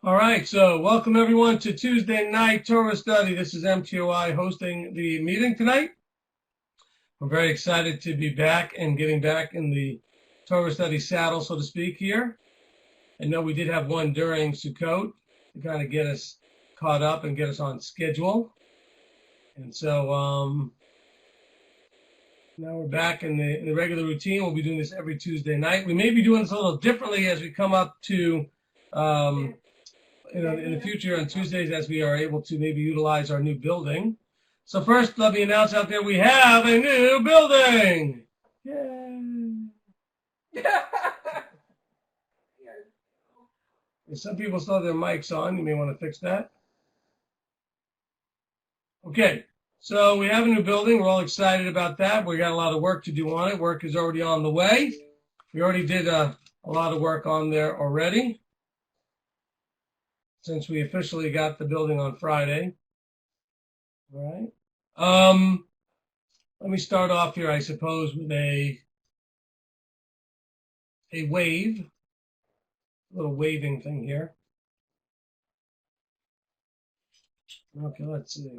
All right, so welcome everyone to Tuesday night Torah study. This is MTOI hosting the meeting tonight. We're very excited to be back and getting back in the Torah study saddle, so to speak, here. I know we did have one during Sukkot to kind of get us caught up and get us on schedule. And so now we're back in the regular routine. We'll be doing this every Tuesday night. We may be doing this a little differently as we come up to in the future on Tuesdays as we are able to maybe utilize our new building. So first, let me announce out there we have a new building. Yay! Some people still have their mics on. You may want to fix that. Okay, so we have a new building. We're all excited about that. We got a lot of work to do on it. Work is already on the way. We already did a lot of work on there already, since we officially got the building on Friday. All right. Let me start off here, I suppose, with a wave, a little waving thing here. Okay, let's see.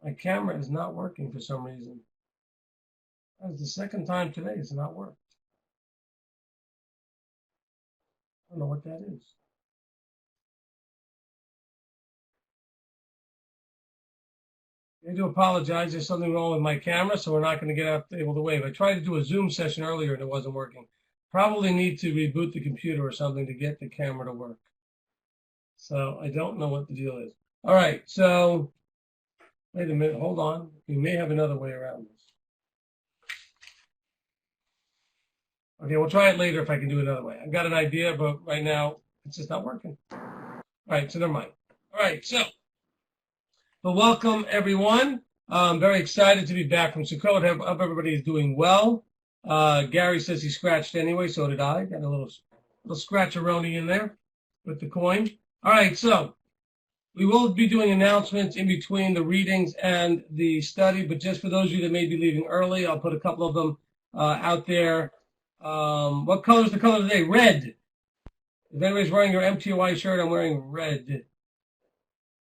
My camera is not working for some reason. That's the second time today it's not worked. I don't know what that is. I do apologize. There's something wrong with my camera, so we're not going to get able to wave. I tried to do a Zoom session earlier and it wasn't working. Probably need to reboot the computer or something to get the camera to work. So I don't know what the deal is. All right, so wait a minute. Hold on. We may have another way around this. Okay, we'll try it later if I can do it another way. I've got an idea, but right now it's just not working. All right, so never mind. All right, so welcome everyone. I'm very excited to be back from Sukkot. I hope everybody is doing well. Gary says he scratched anyway, so did I. Got a little scratch-a-roni in there with the coin. All right, so we will be doing announcements in between the readings and the study, but just for those of you that may be leaving early, I'll put a couple of them out there. What color is the color today? Red. If anybody's wearing your MTOI shirt, I'm wearing red.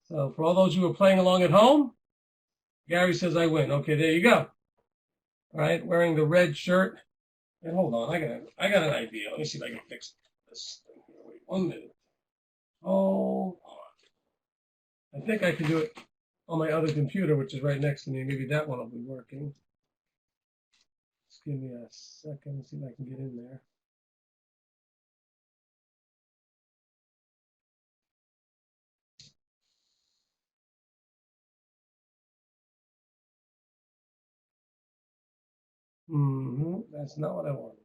So for all those who are playing along at home, Gary says I win. Okay, there you go. All right, wearing the red shirt. And hold on, I got an idea. Let me see if I can fix this thing here. Wait 1 minute. Hold on. I think I can do it on my other computer, which is right next to me. Maybe that one will be working. Just give me a second, see if I can get in there. That's not what I wanted.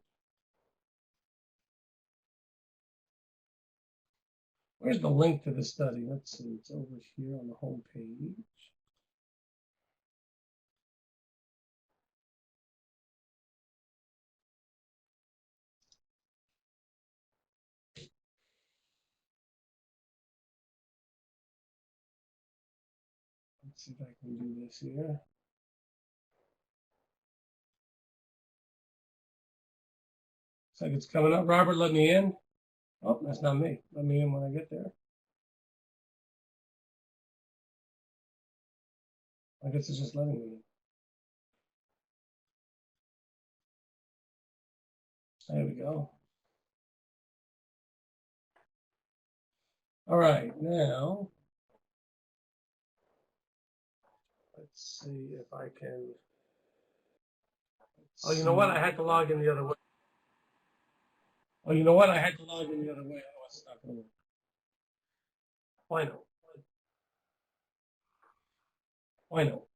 Where's the link to the study? Let's see. It's over here on the home page. Let's see if I can do this here. Looks like it's coming up. Robert, let me in. Oh, that's not me. Let me in when I get there. I guess it's just letting me in. There we go. All right, now let's see if I can. Oh, you know what? I had to log in the other way. Oh, you know what? I had to log in the other way. Oh, it's not going to work. Why no? Why no?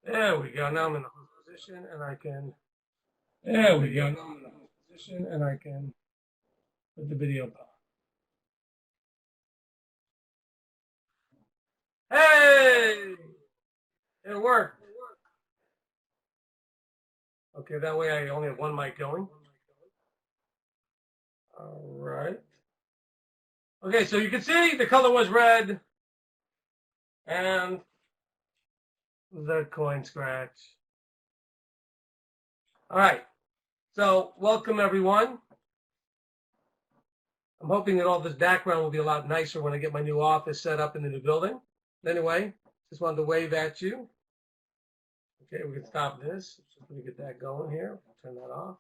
There we go. Now I'm in the home position and I can. There we go. Now I'm in the home position and I can put the video up. Hey! It worked. Okay, that way I only have one mic going. All right. Okay, so you can see the color was red and the coin scratch. All right. So welcome, everyone. I'm hoping that all this background will be a lot nicer when I get my new office set up in the new building. Anyway, just wanted to wave at you. Okay, we can stop this. Just let me get that going here. Turn that off.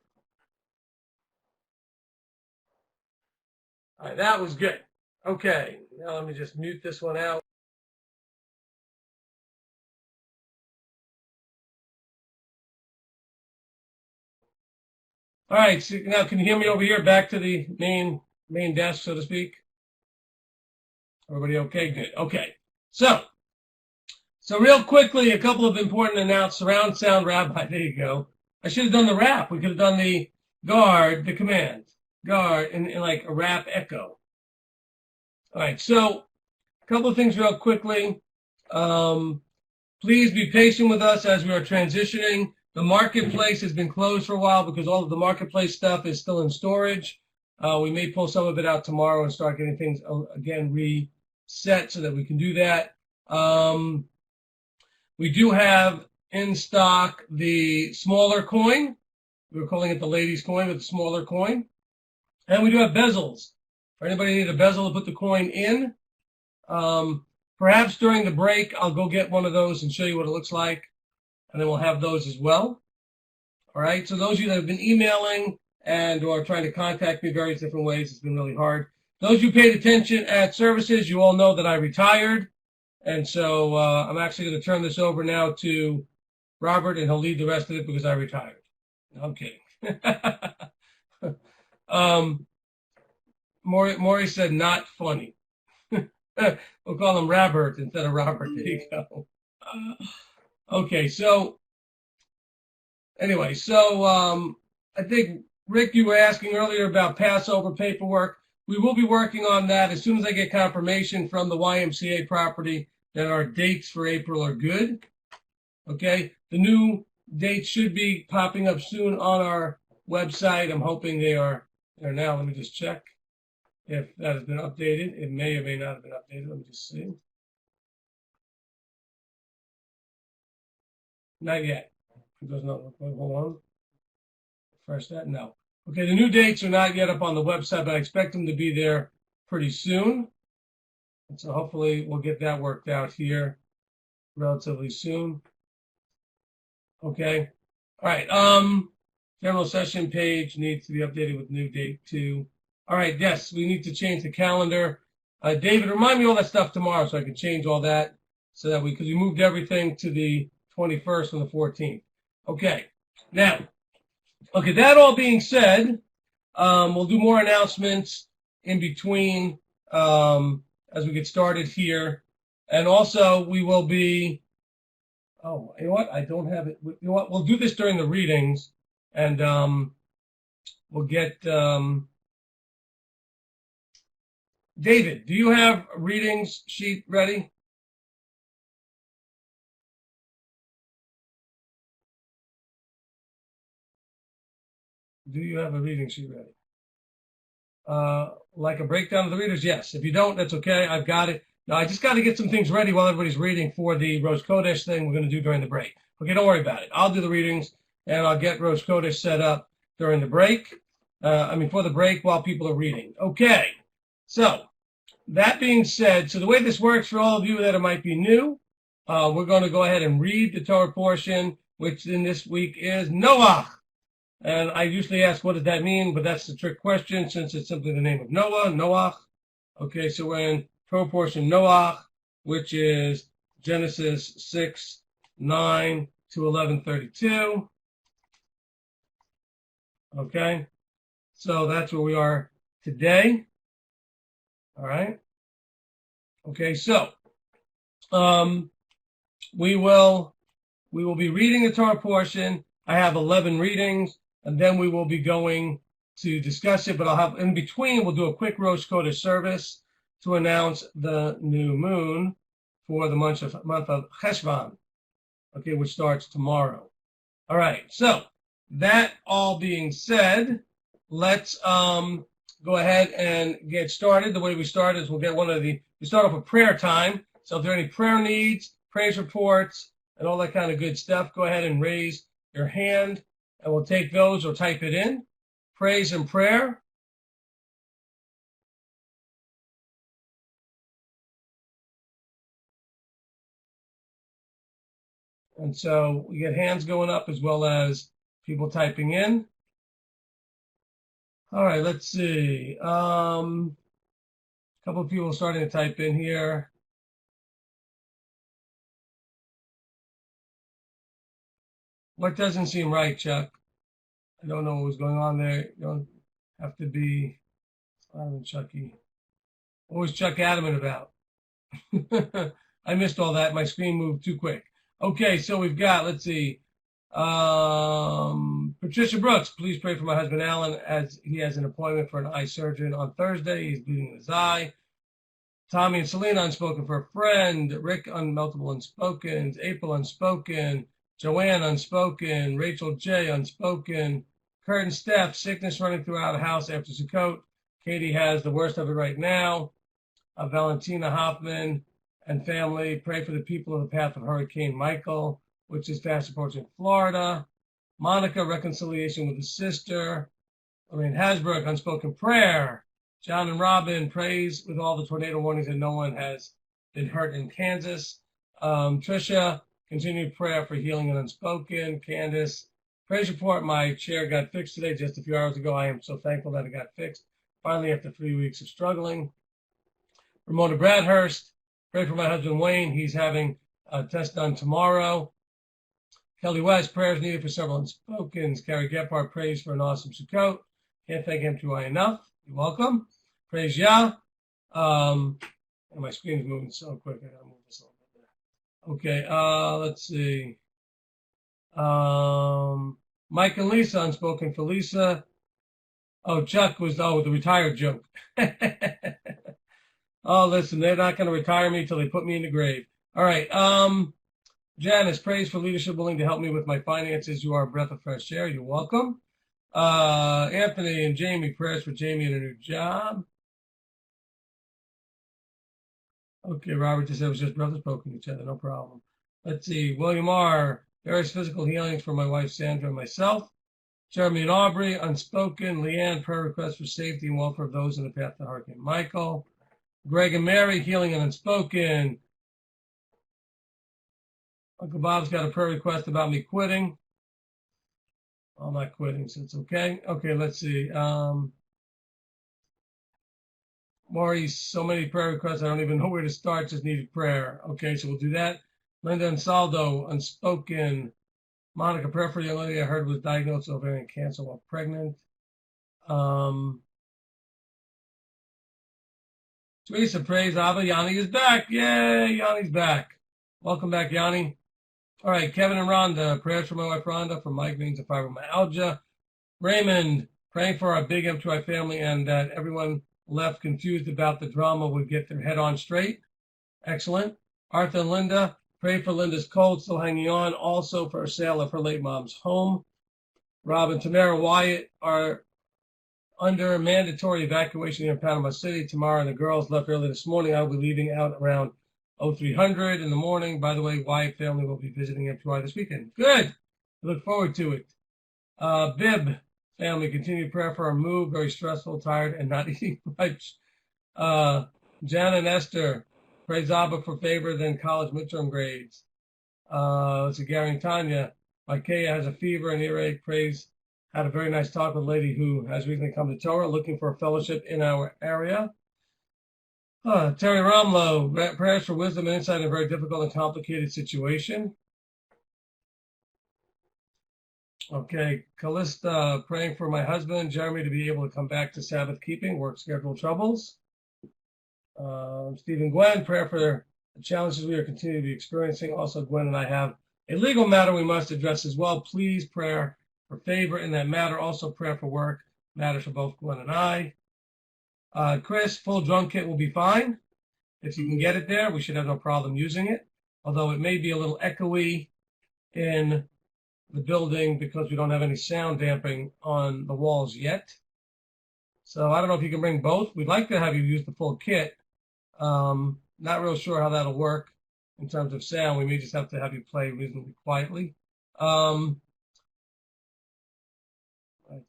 All right, that was good. Okay, now let me just mute this one out. All right, so now can you hear me over here? Back to the main desk, so to speak. Everybody okay? Good. Okay. So real quickly, a couple of important announcements. Surround sound rabbi. There you go. I should have done the rap. We could have done the guard, the command. Guard, in like a rap echo. All right. So a couple of things real quickly. Please be patient with us as we are transitioning. The marketplace has been closed for a while because all of the marketplace stuff is still in storage. We may pull some of it out tomorrow and start getting things again reset so that we can do that. We do have in stock the smaller coin. We were calling it the ladies' coin, but the smaller coin. And we do have bezels. For anybody need a bezel to put the coin in, perhaps during the break, I'll go get one of those and show you what it looks like. And then we'll have those as well. All right. So those of you that have been emailing and or trying to contact me various different ways, it's been really hard. Those who paid attention at services, you all know that I retired. And so I'm actually going to turn this over now to Robert, and he'll lead the rest of it because I retired. I'm kidding. Maury said not funny. We'll call him Robert instead of Robert. There you go. Okay, so anyway, I think, Rick, you were asking earlier about Passover paperwork. We will be working on that as soon as I get confirmation from the YMCA property that our dates for April are good. Okay, the new dates should be popping up soon on our website. I'm hoping they are there now. Let me just check if that has been updated. It may or may not have been updated. Let me just see. Not yet. It does not look like. Hold on. Refresh that. No. Okay, the new dates are not yet up on the website, but I expect them to be there pretty soon. And so hopefully we'll get that worked out here relatively soon. Okay. All right. General session page needs to be updated with new date too. All right. Yes, we need to change the calendar. David, remind me all that stuff tomorrow so I can change all that so that because we moved everything to the 21st and the 14th. Okay. Now, okay, that all being said, we'll do more announcements in between as we get started here. And also, we will be, oh, you know what? I don't have it. You know what? We'll do this during the readings, and we'll get, David, do you have a readings sheet ready? Do you have a reading sheet ready? Like a breakdown of the readers? Yes. If you don't, that's okay. I've got it. Now, I just got to get some things ready while everybody's reading for the Rosh Chodesh thing we're going to do during the break. Okay, don't worry about it. I'll do the readings, and I'll get Rosh Chodesh set up during the break. For the break while people are reading. Okay. So, that being said, so the way this works for all of you that it might be new, we're going to go ahead and read the Torah portion, which in this week is Noach. And I usually ask, what does that mean? But that's the trick question since it's simply the name of Noah, Noach. Okay, so we're in Torah portion Noach, which is Genesis 6:9 to 11:32. Okay, so that's where we are today. All right. Okay, so we will be reading the Torah portion. I have 11 readings. And then we will be going to discuss it, but I'll have in between, we'll do a quick Rosh Chodesh service to announce the new moon for the month of Cheshvan, okay, which starts tomorrow. All right, so that all being said, let's go ahead and get started. The way we start is we start off with prayer time. So if there are any prayer needs, praise reports, and all that kind of good stuff, go ahead and raise your hand, and we'll take those or type it in. Praise and prayer. And so we get hands going up as well as people typing in. All right, let's see. A couple of people starting to type in here. What doesn't seem right, Chuck? I don't know what was going on there. You don't have to be Chucky. What was Chuck adamant about? I missed all that. My screen moved too quick. Okay, so we've got, let's see. Patricia Brooks, please pray for my husband Alan as he has an appointment for an eye surgeon on Thursday. He's bleeding in his eye. Tommy and Selena, unspoken for a friend. Rick, multiple unspokens. April, unspoken. Joanne, unspoken. Rachel J, unspoken. Kurt and Steph, sickness running throughout the house after Sukkot. Katie has the worst of it right now. Valentina Hoffman and family, pray for the people in the path of Hurricane Michael, which is fast approaching Florida. Monica, reconciliation with a sister. Lorraine Hasbrook, unspoken prayer. John and Robin, praise with all the tornado warnings that no one has been hurt in Kansas. Tricia, continued prayer for healing and unspoken. Candace, praise report, my chair got fixed today just a few hours ago. I am so thankful that it got fixed. Finally, after 3 weeks of struggling. Ramona Bradhurst, pray for my husband Wayne. He's having a test done tomorrow. Kelly West, prayers needed for several unspokens. Carrie Gephardt, praise for an awesome Sukkot. Can't thank MTOI enough. You're welcome. Praise Yah. And my screen is moving so quick. I gotta move this a little bit there. Okay, let's see. Mike and Lisa, unspoken for Lisa. Oh, Chuck was, the retired joke. Oh, listen, they're not going to retire me till they put me in the grave. All right. Janice, praise for leadership willing to help me with my finances. You are a breath of fresh air. You're welcome. Anthony and Jamie, prayers for Jamie and a new job. Okay, Robert just said it was just brothers poking each other. No problem. Let's see. William R., various physical healings for my wife Sandra and myself. Jeremy and Aubrey, unspoken. Leanne, prayer request for safety and welfare of those in the path to Hurricane Michael. Greg and Mary, healing and unspoken. Uncle Bob's got a prayer request about me quitting. I'm not quitting, so it's okay. Okay, let's see. Maurice, so many prayer requests, I don't even know where to start, just needed prayer. Okay, so we'll do that. Linda and Saldo, unspoken. Monica, prayer for the young lady I heard was diagnosed with ovarian cancer while pregnant. Teresa, praise Abba. Yanni is back. Yay, Yanni's back. Welcome back, Yanni. All right, Kevin and Rhonda, prayers for my wife Rhonda, for migraines and fibromyalgia. Raymond, praying for our big MTOI family and that everyone left confused about the drama would get their head on straight. Excellent. Arthur and Linda, pray for Linda's cold, still hanging on. Also for a sale of her late mom's home. Rob and Tamara Wyatt are under mandatory evacuation in Panama City tomorrow, and the girls left early this morning. I will be leaving out around 0300 in the morning. By the way, Wyatt family will be visiting MTOI this weekend. Good. I look forward to it. Bib family, continued prayer for our move. Very stressful, tired, and not eating much. Jana and Esther, praise Abba for favor than college midterm grades. Let's see, Gary and Tanya. Micaiah has a fever and earache. Praise. Had a very nice talk with a lady who has recently come to Torah, looking for a fellowship in our area. Terry Romlo, prayers for wisdom and insight in a very difficult and complicated situation. Okay, Callista, praying for my husband, Jeremy, to be able to come back to Sabbath keeping, work schedule troubles. Stephen Gwen, prayer for the challenges we are continuing to be experiencing. Also, Gwen and I have a legal matter we must address as well. Please, prayer for favor in that matter. Also, prayer for work matters for both Gwen and I. Chris, full drum kit will be fine. If you can get it there, we should have no problem using it. Although it may be a little echoey in the building because we don't have any sound damping on the walls yet. So I don't know if you can bring both. We'd like to have you use the full kit. Not real sure how that'll work in terms of sound. We may just have to have you play reasonably quietly. Let's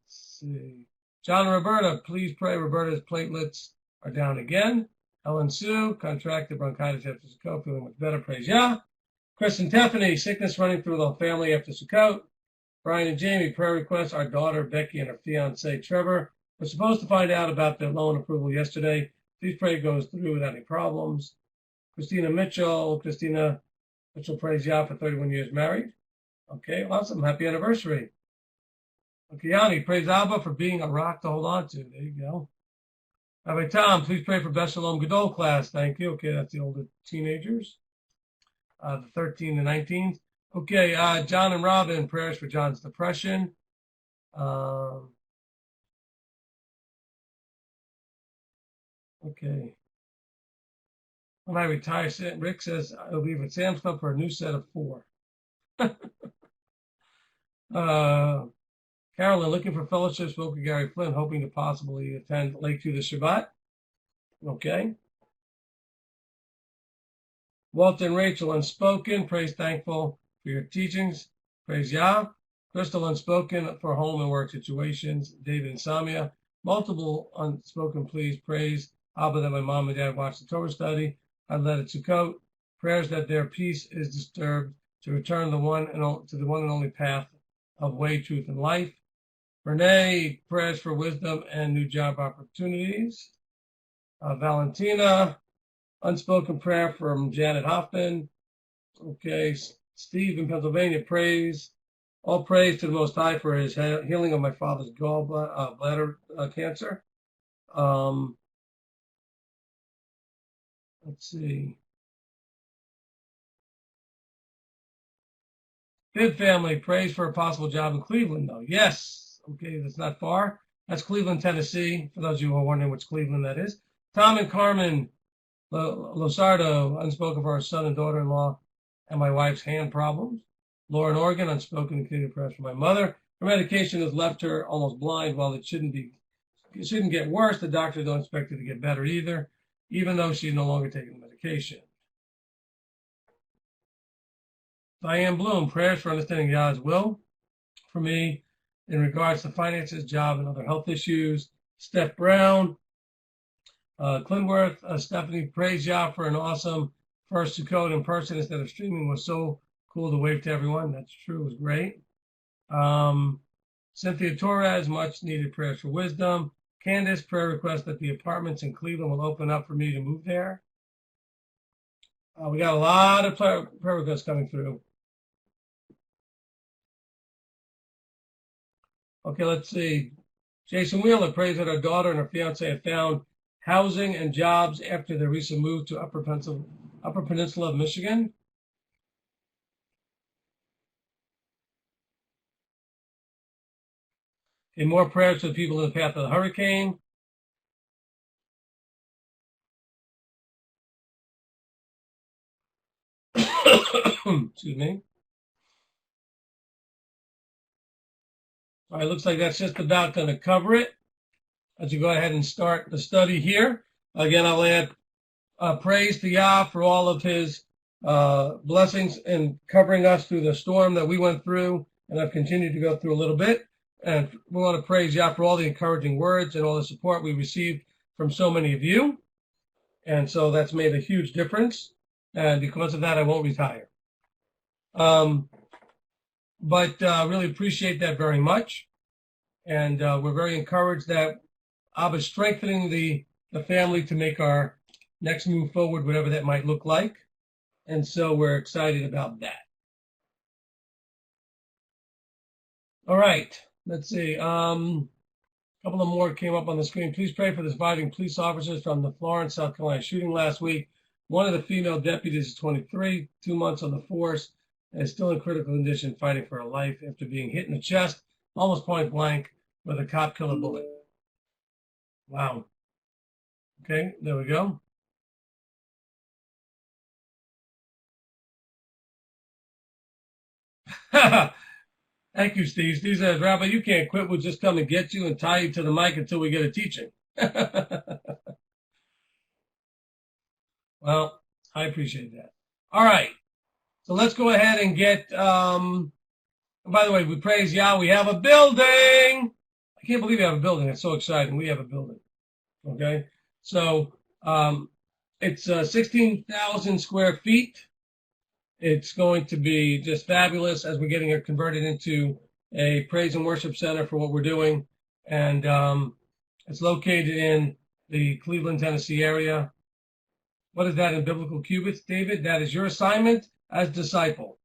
see. John and Roberta, please pray. Roberta's platelets are down again. Ellen Sue, contracted bronchitis after Sukkot, feeling much better. Praise Yah. Chris and Tiffany, sickness running through the whole family after Sukkot. Brian and Jamie, prayer requests. Our daughter Becky and her fiance Trevor were supposed to find out about their loan approval yesterday. Please pray it goes through without any problems. Christina Mitchell, praise Yah for 31 years married. Okay, awesome. Happy anniversary. Okay, Yanni, praise Abba for being a rock to hold on to. There you go. Rabbi Tom, please pray for Beth Shalom Gadol class. Thank you. Okay, that's the older teenagers, the 13 and 19. Okay, John and Robin, prayers for John's depression. Okay. When I retire, Rick says I'll be at Sam's Club for a new set of 4. Carolyn, looking for fellowship, spoke with Gary Flynn, hoping to possibly attend Lake to the Shabbat. Okay. Walter and Rachel, unspoken, praise thankful for your teachings. Praise Yah. Crystal, unspoken for home and work situations. David and Samia, multiple unspoken please. Praise Abba that my mom and dad watched the Torah study. I led it to Sukkot. Prayers that their peace is disturbed to return to the one and only path of way, truth, and life. Renee, prayers for wisdom and new job opportunities. Valentina, unspoken prayer from Janet Hoffman. Okay, Steve in Pennsylvania, praise. All praise to the Most High for his healing of my father's gallbladder cancer. Let's see. Bib family, praise for a possible job in Cleveland, though. Yes. Okay, that's not far. That's Cleveland, Tennessee, for those of you who are wondering which Cleveland that is. Tom and Carmen Losardo, unspoken for our son and daughter-in-law and my wife's hand problems. Lauren Oregon, unspoken and continued prayers for my mother. Her medication has left her almost blind. While it shouldn't get worse, the doctors don't expect it to get better either, even though she's no longer taking the medication. Diane Bloom, prayers for understanding Yah's will for me in regards to finances, job, and other health issues. Steph Brown, Clinworth, Stephanie, praise Yah for an awesome first Sukkot in person instead of streaming. Was so cool to wave to everyone. That's true. It was great. Cynthia Torres, much needed prayers for wisdom. Candace, prayer request that the apartments in Cleveland will open up for me to move there. We got a lot of prayer requests coming through. Okay, let's see. Jason Wheeler prays that our daughter and her fiance have found housing and jobs after their recent move to Upper Peninsula of Michigan. Okay, more prayers for the people in the path of the hurricane. Excuse me. All right, looks like that's just about going to cover it. As you go ahead and start the study here. Again, I'll add praise to Yah for all of his blessings in covering us through the storm that we went through, and I've continued to go through a little bit. And we want to praise Yah for all the encouraging words and all the support we received from so many of you. And so that's made a huge difference. And because of that, I won't retire. But really appreciate that very much. And we're very encouraged that Abba's strengthening the family to make our next move forward, whatever that might look like. And so we're excited about that. All right, let's see. A couple of more came up on the screen. Please pray for the surviving police officers from the Florence, South Carolina shooting last week. One of the female deputies is 23, 2 months on the force, and is still in critical condition fighting for her life after being hit in the chest, almost point blank, with a cop killer bullet. Wow. Okay, there we go. Thank you, Steve. Steve says, Rabbi, you can't quit. We'll just come and get you and tie you to the mic until we get a teaching. Well, I appreciate that. All right. So let's go ahead and get, by the way, we praise Yah. We have a building. I can't believe we have a building. It's so exciting. We have a building. Okay. So it's 16,000 square feet. It's going to be just fabulous as we're getting it converted into a praise and worship center for what we're doing. And it's located in the Cleveland, Tennessee area. What is that in biblical cubits, David? That is your assignment as disciple.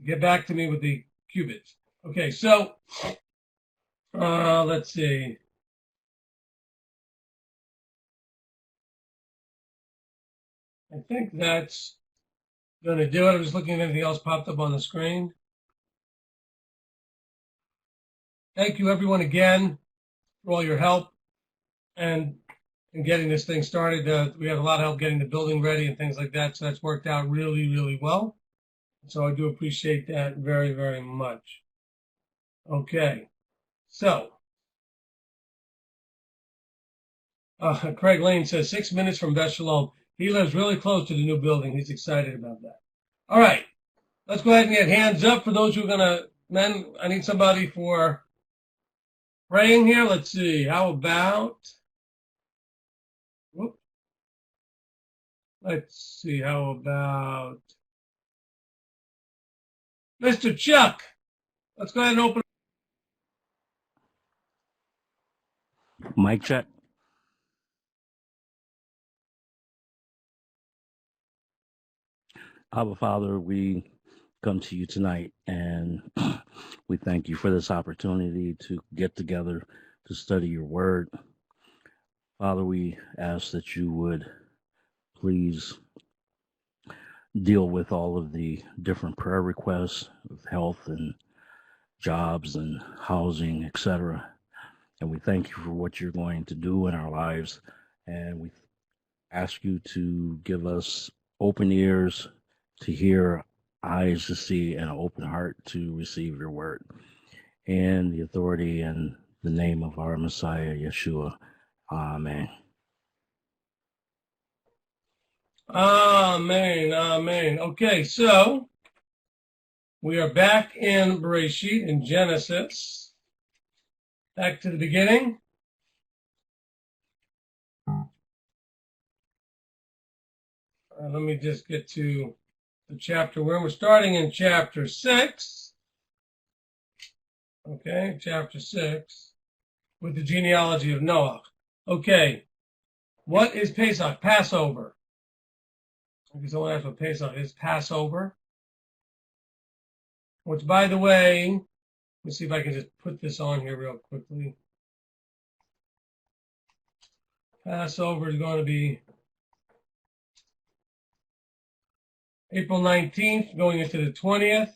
Get back to me with the cubits. Okay, so let's see. I think that's going to do it. I'm just looking if anything else popped up on the screen. Thank you, everyone, again, for all your help and in getting this thing started. We had a lot of help getting the building ready and things like that, so that's worked out really, really well. So I do appreciate that very, very much. Okay, so Craig Lane says 6 minutes from Beth Shalom. He lives really close to the new building. He's excited about that. All right, let's go ahead and get hands up for those who are going to, men, I need somebody for praying here. Let's see, how about, whoop. Let's see, how about Mr. Chuck? Let's go ahead and open. Mic check. Abba Father, we come to you tonight and we thank you for this opportunity to get together to study your word. Father, we ask that you would please deal with all of the different prayer requests of health and jobs and housing, etc. And we thank you for what you're going to do in our lives. And we ask you to give us open ears to hear, eyes to see, and an open heart to receive your word. In the authority and the name of our Messiah, Yeshua. Amen. Amen, amen. Okay, so we are back in Bereshit, in Genesis. Back to the beginning. Let me just get to the chapter where we're starting in chapter 6. Okay, chapter 6 with the genealogy of Noach. Okay, what is Pesach? Passover. Okay, someone asked what Pesach is. Passover. Which, by the way, let me see if I can just put this on here real quickly. Passover is going to be April 19th, going into the 20th,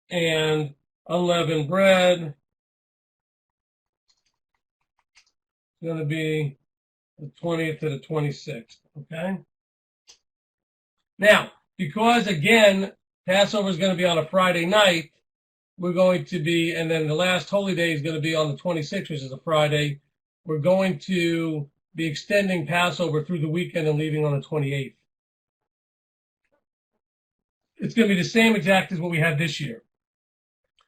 and unleavened bread is going to be the 20th to the 26th, okay? Now, because, again, Passover is going to be on a Friday night, we're going to be, and then the last holy day is going to be on the 26th, which is a Friday. We're going to be extending Passover through the weekend and leaving on the 28th. It's going to be the same exact as what we had this year.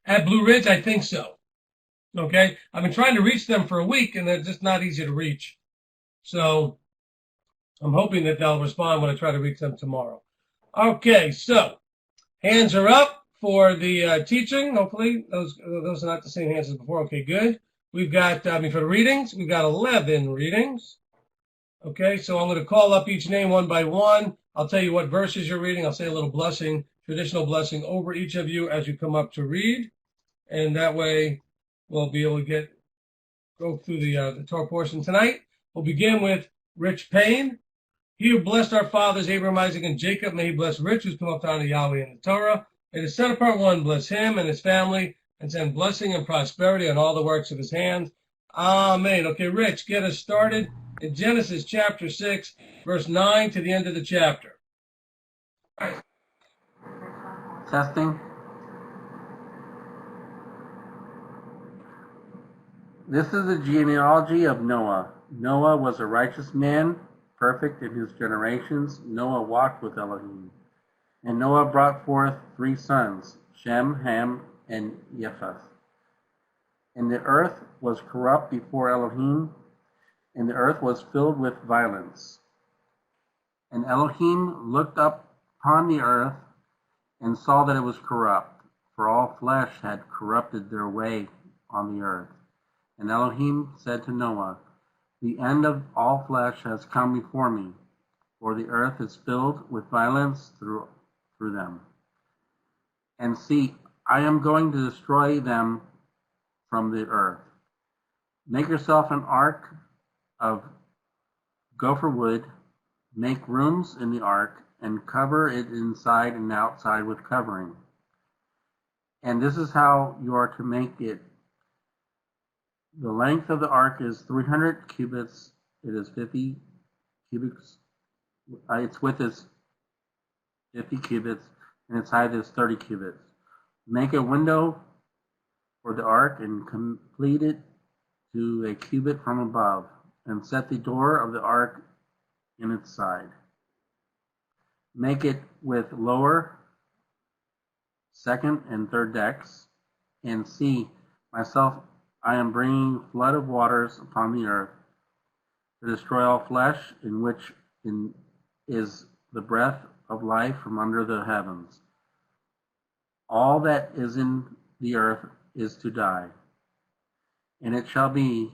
At Blue Ridge, I think so. Okay? I've been trying to reach them for a week, and they're just not easy to reach. So I'm hoping that they'll respond when I try to reach them tomorrow. Okay, so hands are up for the teaching. Hopefully, those are not the same hands as before. Okay, good. We've got, for the readings, we've got 11 readings. Okay, so I'm going to call up each name one by one. I'll tell you what verses you're reading. I'll say a little blessing, traditional blessing over each of you as you come up to read. And that way, we'll be able to go through the Torah portion tonight. We'll begin with Rich Payne. He who blessed our fathers, Abraham, Isaac, and Jacob, may he bless Rich, who's come up to honor Yahweh in the Torah. May the set apart one bless him and his family and send blessing and prosperity on all the works of his hands. Amen. Okay, Rich, get us started in Genesis chapter 6, verse 9 to the end of the chapter. Testing. This is the genealogy of Noah. Noah was a righteous man, perfect in his generations. Noah walked with Elohim. And Noah brought forth 3 sons, Shem, Ham, and Japheth. And the earth was corrupt before Elohim, and the earth was filled with violence. And Elohim looked up upon the earth and saw that it was corrupt, for all flesh had corrupted their way on the earth. And Elohim said to Noah, the end of all flesh has come before me, for the earth is filled with violence through them. And see, I am going to destroy them from the earth. Make yourself an ark of gopher wood, make rooms in the ark, and cover it inside and outside with covering. And this is how you are to make it. The length of the ark is 300 cubits. It is 50 cubits. Its width is 50 cubits, and its height is 30 cubits. Make a window for the ark and complete it to a cubit from above, and set the door of the ark in its side. Make it with lower, second, and third decks, and see, myself, I am bringing flood of waters upon the earth to destroy all flesh, in which is the breath of life from under the heavens. All that is in the earth is to die. And it shall be,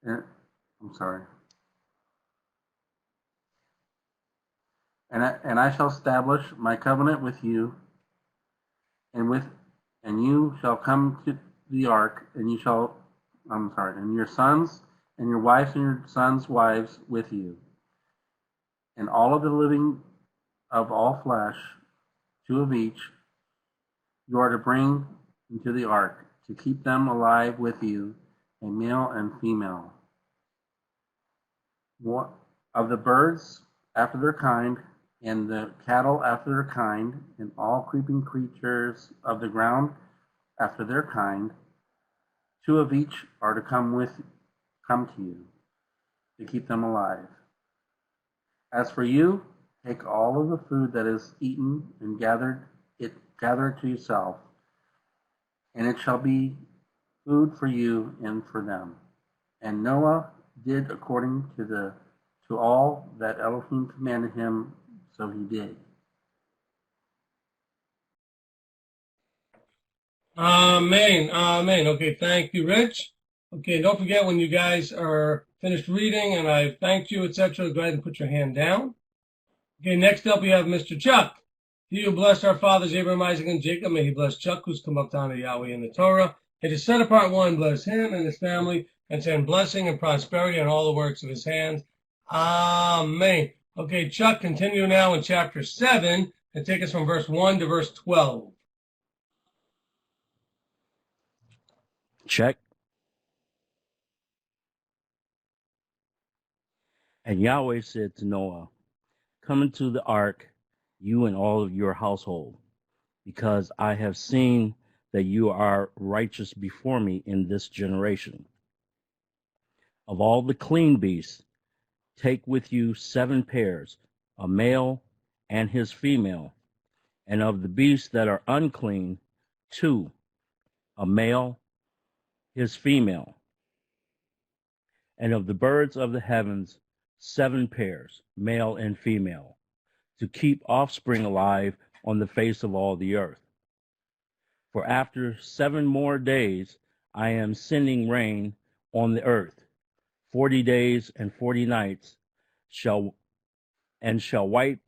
and I shall establish my covenant with you, and you shall come to the ark, and and your sons and your wives and your sons' wives with you, and all of the living of all flesh, 2 of each, you are to bring into the ark, to keep them alive with you, a male and female. Of the birds after their kind, and the cattle after their kind, and all creeping creatures of the ground after their kind, 2 of each are to come to you, to keep them alive. As for you, take all of the food that is eaten and gather it to yourself, and it shall be food for you and for them. And Noah did according to all that Elohim commanded him, so he did. Amen. Amen. Okay, thank you, Rich. Okay, don't forget when you guys are finished reading and I've thanked you, etc., go ahead and put your hand down. Okay, next up we have Mr. Chuck. He who blessed our fathers Abraham, Isaac, and Jacob, may he bless Chuck, who's come up to honor Yahweh in the Torah. It is set apart one, bless him and his family, and send blessing and prosperity on all the works of his hands. Amen. Okay, Chuck, continue now in chapter 7 and take us from verse 1 to verse 12. Check. And Yahweh said to Noah, come into the ark, you and all of your household, because I have seen that you are righteous before me in this generation. Of all the clean beasts, take with you 7 pairs, a male and his female, and of the beasts that are unclean, 2, a male, his female, and of the birds of the heavens, 7 pairs, male and female, to keep offspring alive on the face of all the earth. For after 7 more days I am sending rain on the earth, 40 days and 40 nights shall wipe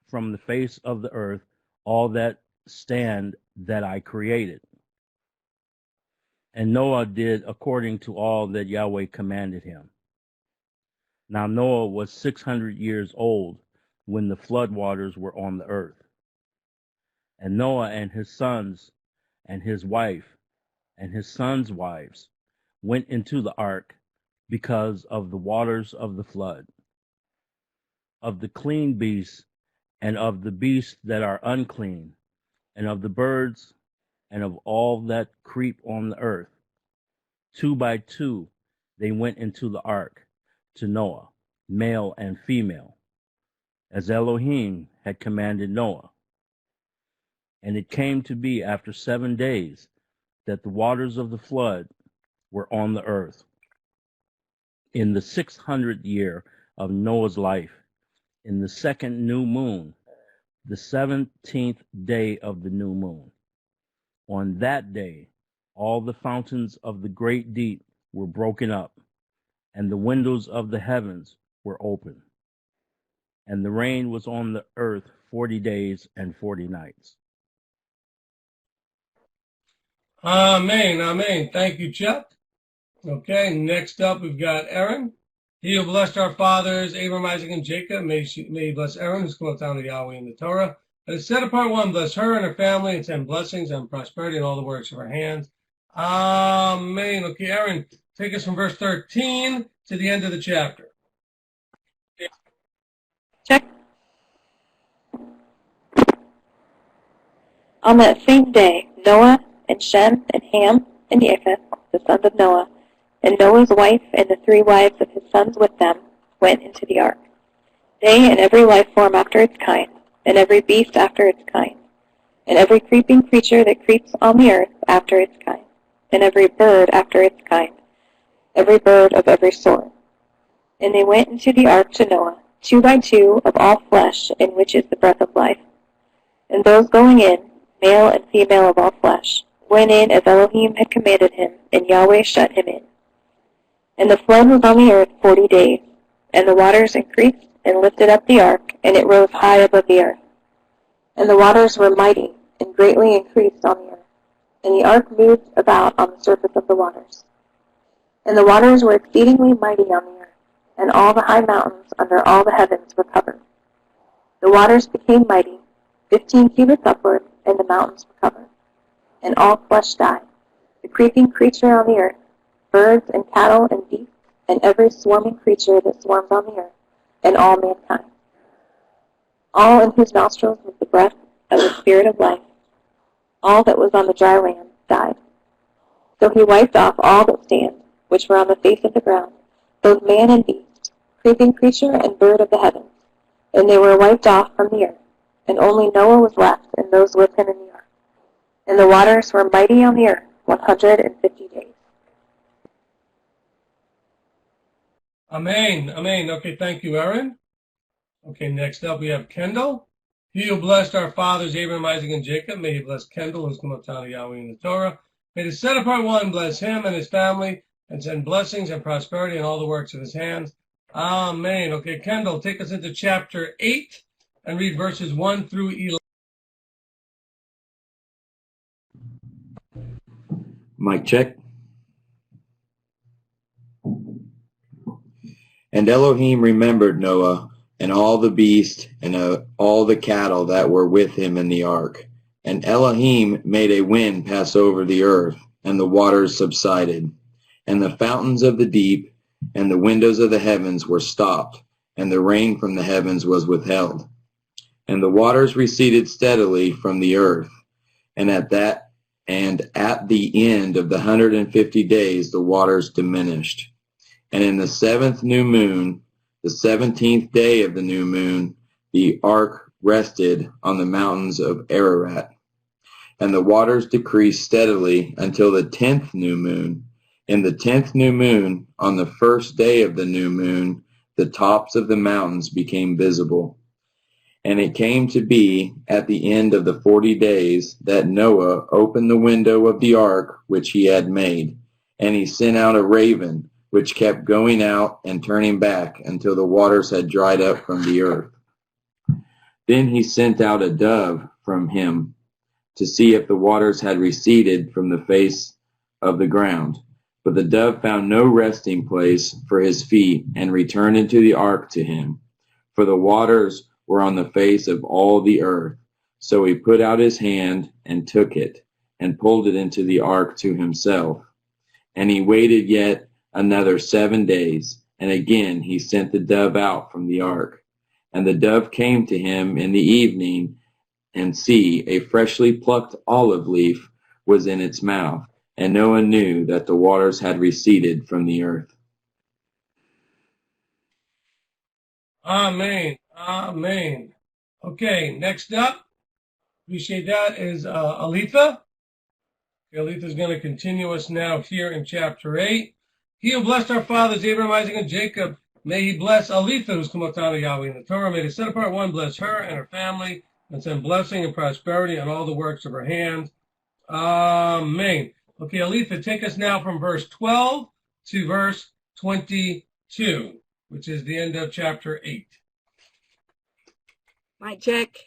from the face of the earth all that stand that I created. And Noah did according to all that Yahweh commanded him. Now Noah was 600 years old when the flood waters were on the earth. And Noah and his sons and his wife and his sons' wives went into the ark because of the waters of the flood. Of the clean beasts and of the beasts that are unclean, and of the birds and of all that creep on the earth, 2 by 2 they went into the ark to Noah, male and female, as Elohim had commanded Noah. And it came to be after 7 days that the waters of the flood were on the earth. In the 600th year of Noah's life, in the second new moon, the 17th day of the new moon. On that day, all the fountains of the great deep were broken up, and the windows of the heavens were open. And the rain was on the earth 40 days and 40 nights. Amen, amen. Thank you, Chuck. Okay, next up we've got Aaron. He who blessed our fathers, Abraham, Isaac, and Jacob, may he bless Aaron, who's called down to Yahweh in the Torah. And it's set apart one, bless her and her family, and send blessings and prosperity in all the works of her hands. Amen. Okay, Aaron, take us from verse 13 to the end of the chapter. Check. On that same day, Noah and Shem and Ham and Japheth, the sons of Noah, and Noah's wife and the 3 wives of his sons with them, went into the ark. They and every life form after its kind, and every beast after its kind, and every creeping creature that creeps on the earth after its kind, and every bird after its kind, every bird of every sort. And they went into the ark to Noah, 2 by 2 of all flesh, in which is the breath of life. And those going in, male and female of all flesh, went in as Elohim had commanded him, and Yahweh shut him in. And the flood was on the earth 40 days, and the waters increased and lifted up the ark, and it rose high above the earth. And the waters were mighty, and greatly increased on the earth, and the ark moved about on the surface of the waters. And the waters were exceedingly mighty on the earth, and all the high mountains under all the heavens were covered. The waters became mighty, 15 cubits upward, and the mountains were covered. And all flesh died, the creeping creature on the earth, birds and cattle and beasts, and every swarming creature that swarms on the earth, and all mankind. All in whose nostrils was the breath of the Spirit of life. All that was on the dry land died. So he wiped off all that stand, which were on the face of the ground, both man and beast, creeping creature and bird of the heavens, and they were wiped off from the earth, and only Noah was left and those with him in the ark. And the waters were mighty on the earth 150 days. Amen, amen. Okay, thank you, Aaron. Okay, next up we have Kendall. He who blessed our fathers, Abraham, Isaac, and Jacob, may he bless Kendall, who's come up down to Yahweh in the Torah. May the set apart one bless him and his family, and send blessings and prosperity in all the works of his hands. Amen. Okay, Kendall, take us into chapter 8 and read verses 1 through 11. Mic check. And Elohim remembered Noah and all the beasts and all the cattle that were with him in the ark. And Elohim made a wind pass over the earth, and the waters subsided. And the fountains of the deep and the windows of the heavens were stopped, and the rain from the heavens was withheld. And the waters receded steadily from the earth. And at the end of the 150 days the waters diminished. And in the 7th new moon, the 17th day of the new moon, the ark rested on the mountains of Ararat. And the waters decreased steadily until the 10th new moon. In the 10th new moon, on the first day of the new moon, the tops of the mountains became visible. And it came to be at the end of the 40 days that Noah opened the window of the ark which he had made, and he sent out a raven, which kept going out and turning back until the waters had dried up from the earth. Then he sent out a dove from him to see if the waters had receded from the face of the ground. But the dove found no resting place for his feet and returned into the ark to him, for the waters were on the face of all the earth. So he put out his hand and took it and pulled it into the ark to himself. And he waited yet another 7 days, and again he sent the dove out from the ark. And the dove came to him in the evening, and see, a freshly plucked olive leaf was in its mouth, And Noah knew that the waters had receded from the earth. Amen. Amen. Okay, next up, appreciate that, is Aletha. Aletha is going to continue us now here in chapter 8. He who blessed our fathers, Abraham, Isaac, and Jacob, may he bless Aletha, who's come up down to Yahweh in the Torah. May the set apart one bless her and her family, and send blessing and prosperity on all the works of her hands. Amen. Okay, Aletha, take us now from verse 12 to verse 22, which is the end of chapter 8. Mic check.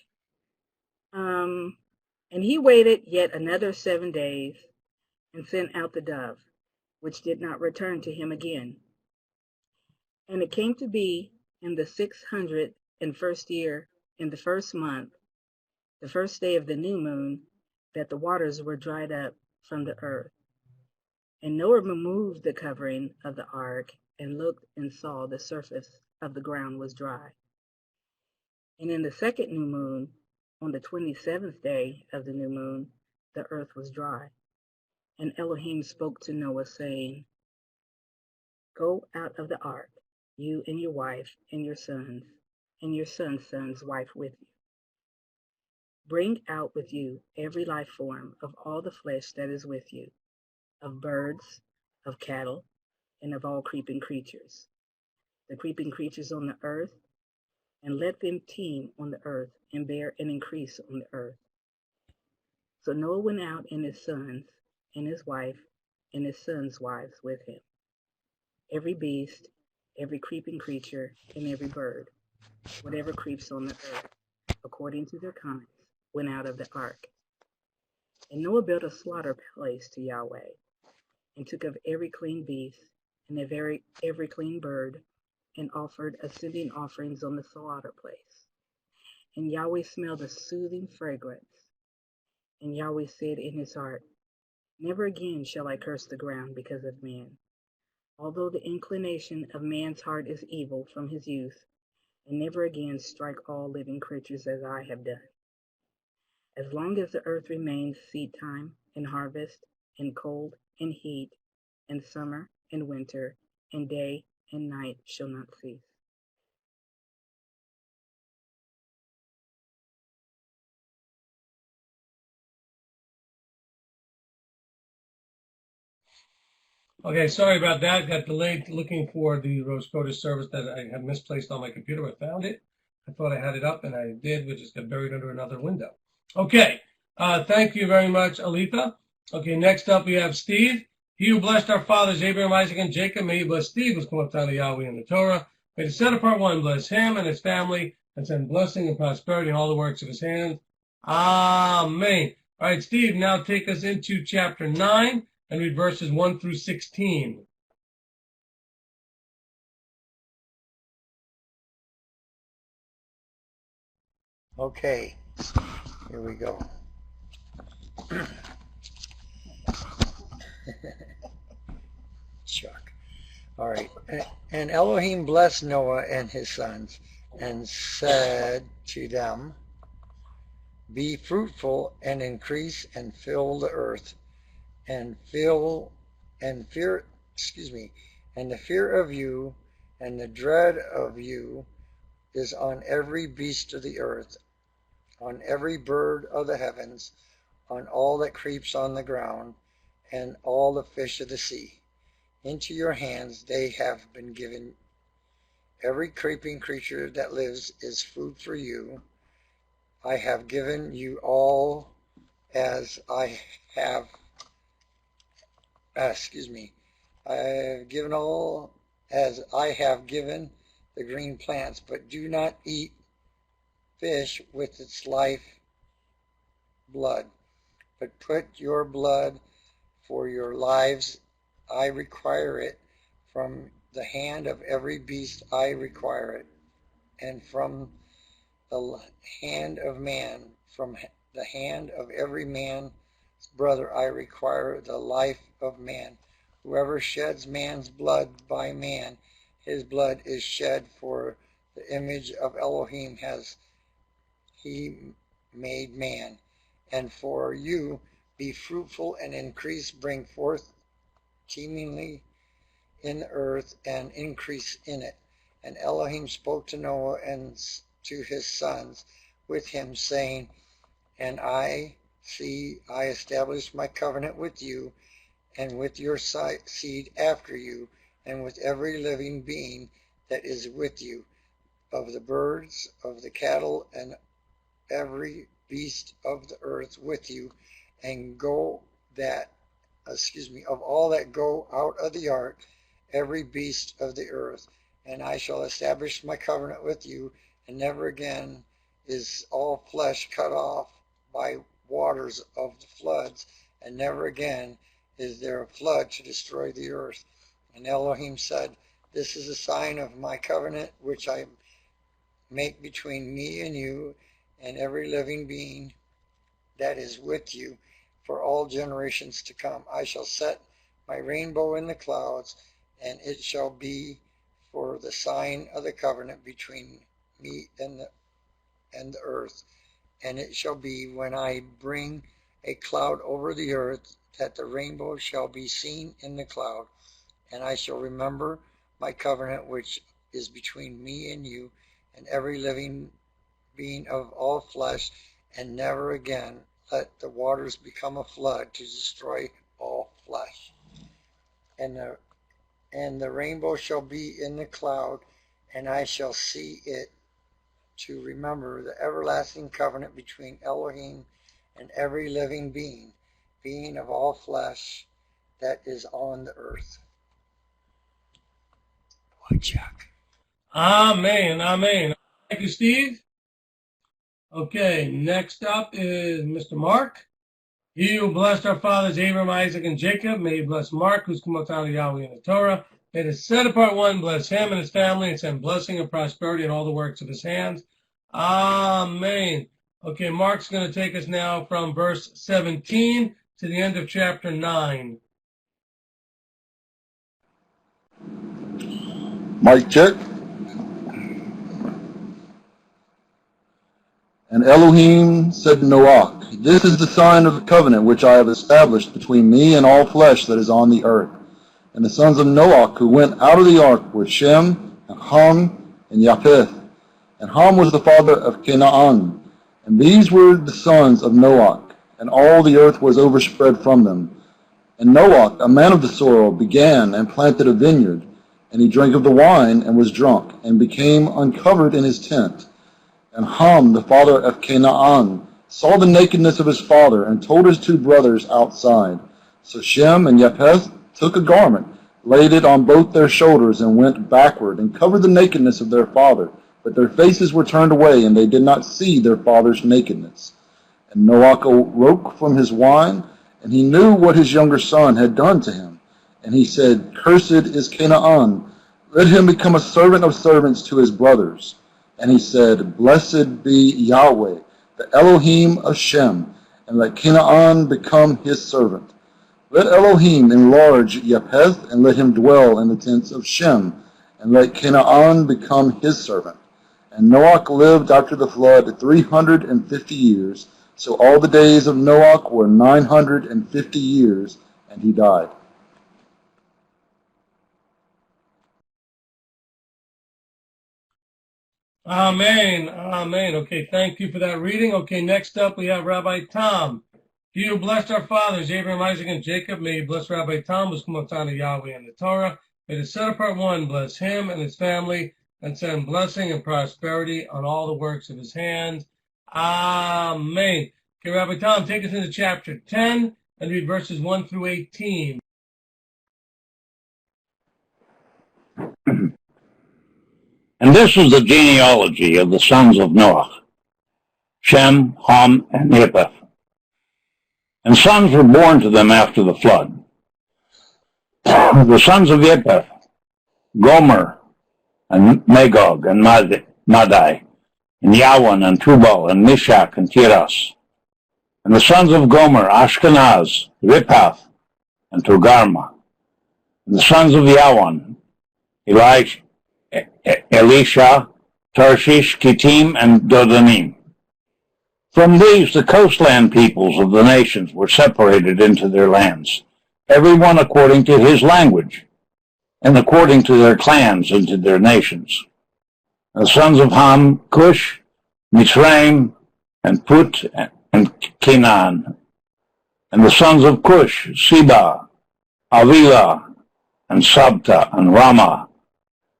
And he waited yet another 7 days, and sent out the dove, which did not return to him again. And it came to be in the 601st year, in the first month, the first day of the new moon, that the waters were dried up from the earth. And Noah removed the covering of the ark, and looked and saw the surface of the ground was dry. And in the second new moon, on the 27th day of the new moon, the earth was dry. And Elohim spoke to Noah, saying, Go out of the ark, you and your wife and your sons son's wife with you. Bring out with you every life form of all the flesh that is with you, of birds, of cattle, and of all creeping creatures, the creeping creatures on the earth, and let them teem on the earth, and bear and increase on the earth. So Noah went out, and his sons, and his wife, and his sons' wives with him. Every beast, every creeping creature, and every bird, whatever creeps on the earth, according to their kinds, went out of the ark. And Noah built a slaughter place to Yahweh, and took of every clean beast, and of every clean bird, and offered ascending offerings on the slaughter place. And Yahweh smelled a soothing fragrance. And Yahweh said in his heart, Never again shall I curse the ground because of man, although the inclination of man's heart is evil from his youth, and never again strike all living creatures as I have done. As long as the earth remains seed time and harvest, and cold and heat, and summer and winter, and day and night shall not cease. Okay, sorry about that. Got delayed looking for the Rosh Chodesh service that I had misplaced on my computer. I found it. I thought I had it up, and I did, but just got buried under another window. Okay, thank you very much, Aletha. Okay, next up we have Steve. He who blessed our fathers, Abraham, Isaac, and Jacob, may he bless Steve, who's come up down to Yahweh in the Torah. May the set apart one bless him and his family, and send blessing and prosperity in all the works of his hands. Amen. All right, Steve, now take us into chapter 9 and read verses 1 through 16. Okay, here we go. Chuck. All right. And Elohim blessed Noah and his sons, and said to them, Be fruitful and increase and fill the earth, and the fear of you and the dread of you is on every beast of the earth, on every bird of the heavens, on all that creeps on the ground, and all the fish of the sea. Into your hands they have been given. Every creeping creature that lives is food for you. I have given you all as I have I have given all as I have given the green plants, but do not eat fish with its life blood, but put your blood for your lives. I require it from the hand of every beast. I require it, and from the hand of man, from the hand of every man's brother, I require the life of man. Whoever sheds man's blood by man, his blood is shed, for the image of Elohim has he made man. And for you, be fruitful and increase, bring forth teemingly in the earth and increase in it. And Elohim spoke to Noah and to his sons with him, saying, And I establish my covenant with you and with your seed after you, and with every living being that is with you, of the birds, of the cattle, and every beast of the earth with you, and of all that go out of the ark, every beast of the earth. And I shall establish my covenant with you, and never again is all flesh cut off by waters of the floods, and never again is there a flood to destroy the earth. And Elohim said, This is a sign of my covenant which I make between me and you and every living being that is with you for all generations to come. I shall set my rainbow in the clouds, and it shall be for the sign of the covenant between me and the earth. And it shall be when I bring a cloud over the earth that the rainbow shall be seen in the cloud. And I shall remember my covenant which is between me and you and every living being of all flesh, and never again let the waters become a flood to destroy all flesh. And the rainbow shall be in the cloud, and I shall see it, to remember the everlasting covenant between Elohim and every living being of all flesh that is on the earth. Boy, Chuck. Amen. Amen. Thank you, Steve. Okay, next up is Mr. Mark. He who blessed our fathers Abraham, Isaac, and Jacob, may he bless Mark, who's come out of Yahweh in the Torah. May the set apart one bless him and his family and send blessing and prosperity in all the works of his hands. Amen. Okay, Mark's going to take us now from verse 17 to the end of chapter 9. Mic check. And Elohim said to Noach, This is the sign of the covenant which I have established between me and all flesh that is on the earth. And the sons of Noach who went out of the ark were Shem, and Ham, and Japheth. And Ham was the father of Canaan. And these were the sons of Noach, and all the earth was overspread from them. And Noach, a man of the soil, began and planted a vineyard. And he drank of the wine and was drunk, and became uncovered in his tent. And Ham, the father of Canaan, saw the nakedness of his father, and told his two brothers outside. So Shem and Japheth took a garment, laid it on both their shoulders, and went backward, and covered the nakedness of their father. But their faces were turned away, and they did not see their father's nakedness. And Noach awoke from his wine, and he knew what his younger son had done to him. And he said, Cursed is Canaan, let him become a servant of servants to his brothers. And he said, Blessed be Yahweh, the Elohim of Shem, and let Canaan become his servant. Let Elohim enlarge Japheth, and let him dwell in the tents of Shem, and let Canaan become his servant. And Noach lived after the flood 350 years. So all the days of Noach were 950 years, and he died. Amen. Amen. Okay, thank you for that reading. Okay, next up we have Rabbi Tom. He who blessed our fathers, Abraham, Isaac, and Jacob, may he bless Rabbi Tom, who's come out of Yahweh in the Torah. May the set apart one bless him and his family, and send blessing and prosperity on all the works of his hands. Amen. Okay, Rabbi Tom, take us into chapter 10 and read verses 1 through 18. And this is the genealogy of the sons of Noach, Shem, Ham, and Japheth. And sons were born to them after the flood. The sons of Japheth, Gomer, and Magog, and Madai, and Yawan, and Tubal, and Meshach, and Tiras. And the sons of Gomer, Ashkenaz, Riphath, and Togarma. And the sons of Yawan, Elisha, Tarshish, Kittim, and Dodanim. From these, the coastland peoples of the nations were separated into their lands, every one according to his language, and according to their clans into their nations. The sons of Ham, Cush, Mitzrayim, and Put, and Canaan. And the sons of Cush, Seba, Avila, and Sabta, and Ramah,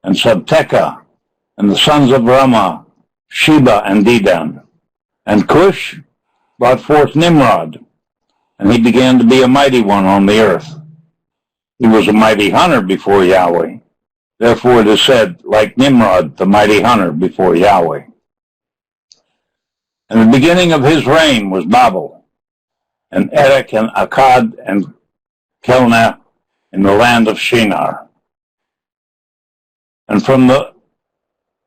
and Sabteka. And the sons of Ramah, Sheba, and Dedan. And Cush brought forth Nimrod, and he began to be a mighty one on the earth. He was a mighty hunter before Yahweh. Therefore it is said, like Nimrod, the mighty hunter before Yahweh. And the beginning of his reign was Babel, and Erech, and Akkad, and Kelna, in the land of Shinar. And from the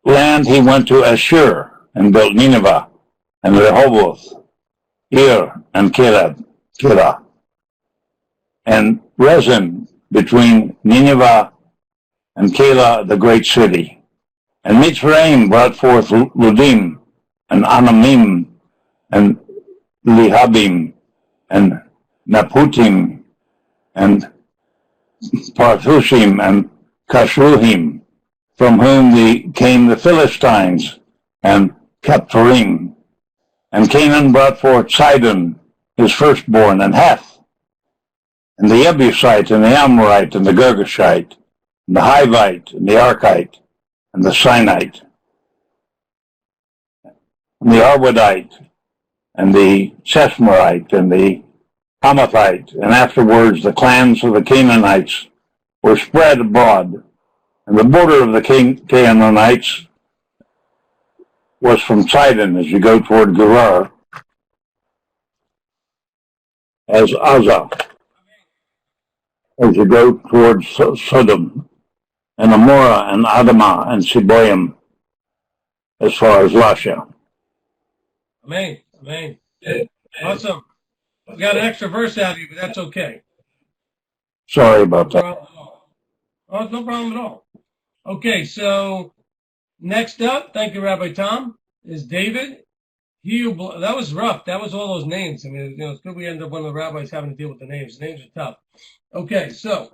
land he went to Ashur, and built Nineveh, and Rehoboth, Ir, and Kira, and Rezin between Nineveh and Keilah, the great city. And Mitzrayim brought forth Ludim, and Anamim, and Lehabim, and Naputim, and Parthushim, and Kashluhim, from whom came the Philistines, and Kephtorim. And Canaan brought forth Sidon, his firstborn, and Heth, and the Jebusite, and the Amorite, and the Girgashite, and the Hivite, and the Archite, and the Sinite, and the Arwadite, and the Sesmarite, and the Hamathite. And afterwards the clans of the Canaanites were spread abroad. And the border of the Canaanites was from Sidon as you go toward Gerar, as Azah, as you go towards Sodom, and Amorah, and Adamah, and Seboim, as far as Lasha. Amen. Amen. Awesome. We got an extra verse out of you, but that's okay. Sorry about No that. problem at all. Oh, no problem at all. Okay, so next up, thank you, Rabbi Tom, is David. That was rough. That was all those names. I mean, it's good we ended up one of the rabbis having to deal with the names. The names are tough. Okay, so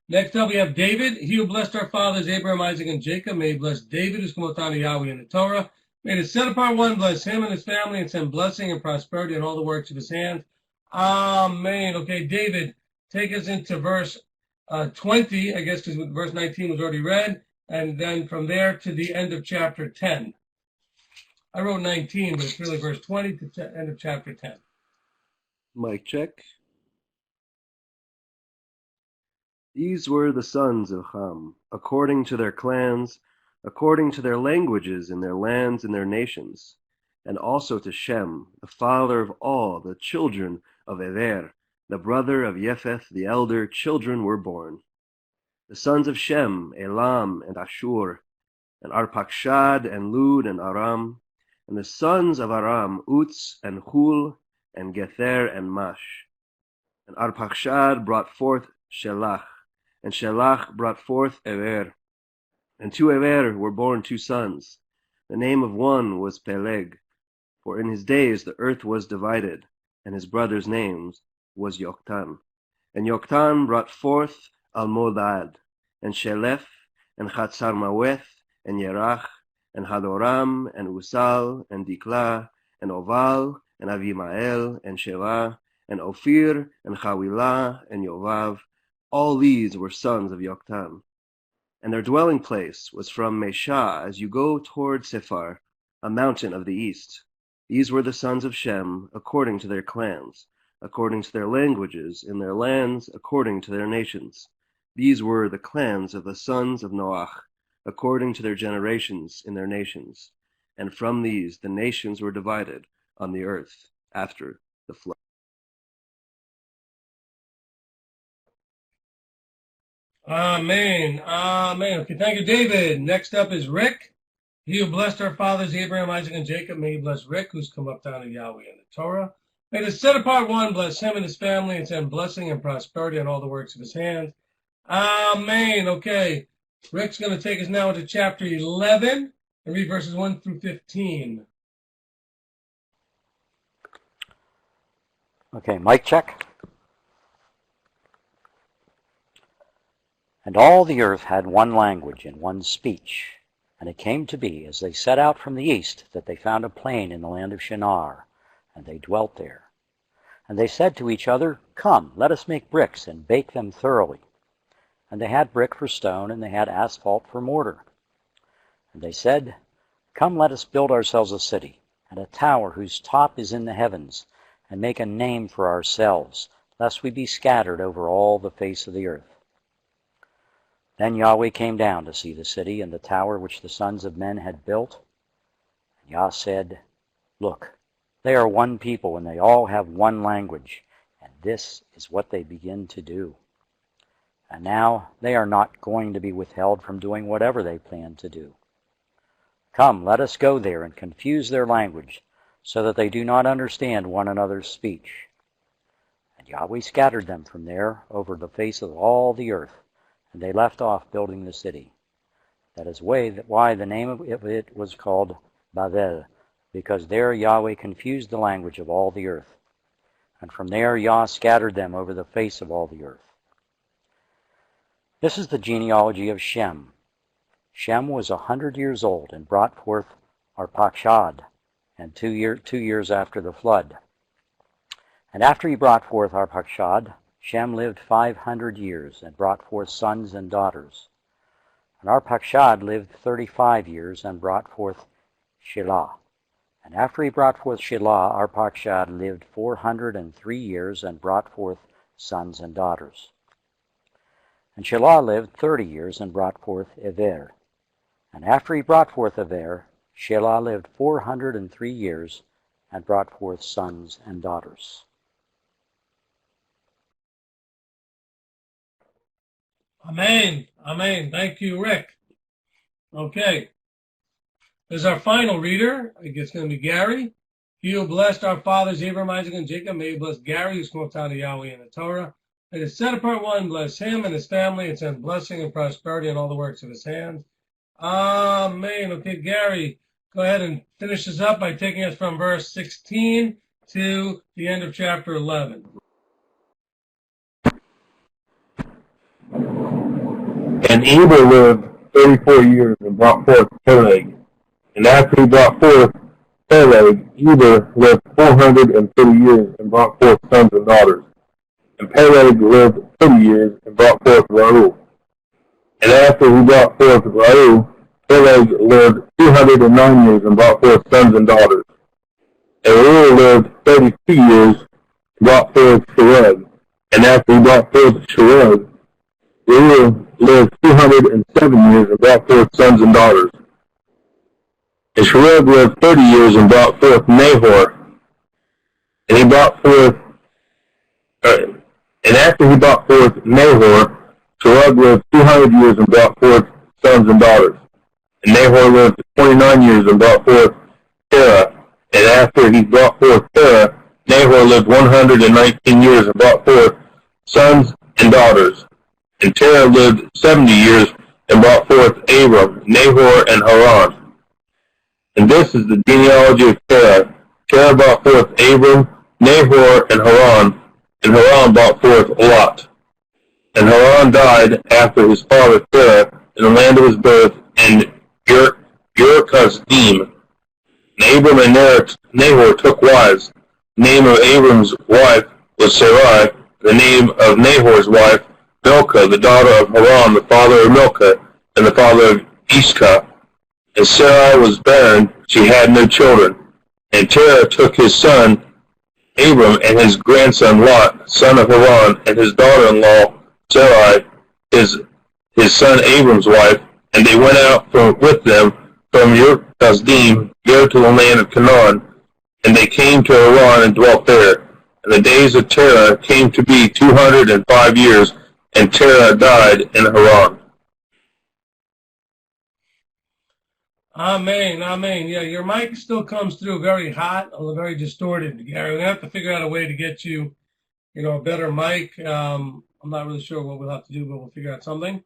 next up we have David. He who blessed our fathers, Abraham, Isaac, and Jacob. May he bless David, who's come out to Yahweh in the Torah. May the set apart one bless him and his family and send blessing and prosperity in all the works of his hands. Amen. Okay, David, take us into verse 20, I guess, because verse 19 was already read, and then from there to the end of chapter 10. I wrote 19, but it's really verse 20 to end of chapter 10. Mic check. These were the sons of Ham, according to their clans, according to their languages in their lands and their nations, and also to Shem, the father of all the children of Ever, the brother of Japheth the elder, children were born. The sons of Shem, Elam and Ashur, and Arpachshad and Lud and Aram, and the sons of Aram, Uz and Hul, and Gether and Mash. And Arpachshad brought forth Shelach, and Shelach brought forth Ever. And to Ever were born two sons. The name of one was Peleg, for in his days the earth was divided, and his brother's name was Yoktan. And Yoktan brought forth Almodad, and Shelef, and Chatzarmaweth, and Yerach, and Hadoram, and Usal, and Diklah, and Oval, and Avimael, and Sheva, and Ophir, and Chawilah, and Yovav. All these were sons of Yoktan. And their dwelling place was from Meshah as you go toward Sephar, a mountain of the east. These were the sons of Shem, according to their clans, according to their languages, in their lands, according to their nations. These were the clans of the sons of Noach, according to their generations in their nations. And from these the nations were divided on the earth after the flood. Amen. Amen. Okay, thank you, David. Next up is Rick. He who blessed our fathers, Abraham, Isaac, and Jacob, may he bless Rick, who's come up down to Yahweh in the Torah. May the set apart one bless him and his family and send blessing and prosperity on all the works of his hands. Amen. Okay. Rick's going to take us now into chapter 11 and read verses 1 through 15. Okay, mic check. And all the earth had one language and one speech. And it came to be, as they set out from the east, that they found a plain in the land of Shinar, and they dwelt there. And they said to each other, Come, let us make bricks and bake them thoroughly. And they had brick for stone, and they had asphalt for mortar. And they said, Come, let us build ourselves a city, and a tower whose top is in the heavens, and make a name for ourselves, lest we be scattered over all the face of the earth. Then Yahweh came down to see the city and the tower which the sons of men had built. And Yah said, Look, they are one people, and they all have one language, and this is what they begin to do. And now they are not going to be withheld from doing whatever they plan to do. Come, let us go there and confuse their language, so that they do not understand one another's speech. And Yahweh scattered them from there over the face of all the earth, and they left off building the city. That is why the name of it was called Babel, because there Yahweh confused the language of all the earth. And from there Yah scattered them over the face of all the earth. This is the genealogy of Shem. Shem was 100 years old and brought forth Arpachshad, and 2 years after the flood. And after he brought forth Arpachshad, Shem lived 500 years and brought forth sons and daughters. And Arpachshad lived 35 years and brought forth Shelah. And after he brought forth Shelah, Arpachshad lived 403 years and brought forth sons and daughters. And Shelah lived 30 years and brought forth Ever. And after he brought forth Ever, Shelah lived 403 years and brought forth sons and daughters. Amen. Amen. Thank you, Rick. Okay. There's our final reader. I guess it's going to be Gary. He who blessed our fathers, Abraham, Isaac, and Jacob, may he bless Gary, who's quotes out of Yahweh in the Torah. It is set apart one, bless him and his family, and send blessing and prosperity in all the works of his hands. Amen. Okay, Gary, go ahead and finish this up by taking us from verse 16 to the end of chapter 11. And Eber lived 34 years and brought forth Peleg. And after he brought forth Peleg, Eber lived 430 years and brought forth sons and daughters. And Peleg lived 30 years and brought forth Reu. And after he brought forth Reu, Peleg lived 209 years and brought forth sons and daughters. And Reu lived 32 years and brought forth Shereg. And after he brought forth Shereg, Reu lived 207 years and brought forth sons and daughters. And Shereg lived 30 years and brought forth Nahor. And he brought forth, and after he brought forth Nahor, Shereg lived 200 years and brought forth sons and daughters. And Nahor lived 29 years and brought forth Terah. And after he brought forth Terah, Nahor lived 119 years and brought forth sons and daughters. And Terah lived 70 years and brought forth Abram, Nahor, and Haran. And this is the genealogy of Terah. Terah brought forth Abram, Nahor, and Haran brought forth Lot. And Haran died after his father Terah in the land of his birth in Ur-Kasdim. And Abram and Nahor took wives. The name of Abram's wife was Sarai. The name of Nahor's wife, Milcah, the daughter of Haran, the father of Milcah, and the father of Iscah. And Sarai was barren, she had no children. And Terah took his son Abram and his grandson Lot, son of Haran, and his daughter-in-law Sarai, his son Abram's wife, and they went out with them from Ur-Kasdim, go to the land of Canaan, and they came to Haran and dwelt there. And the days of Terah came to be 205 years, and Terah died in Haran. Amen, amen. Yeah, your mic still comes through very hot, very distorted, Gary. We're going to have to figure out a way to get you, a better mic. I'm not really sure what we'll have to do, but we'll figure out something.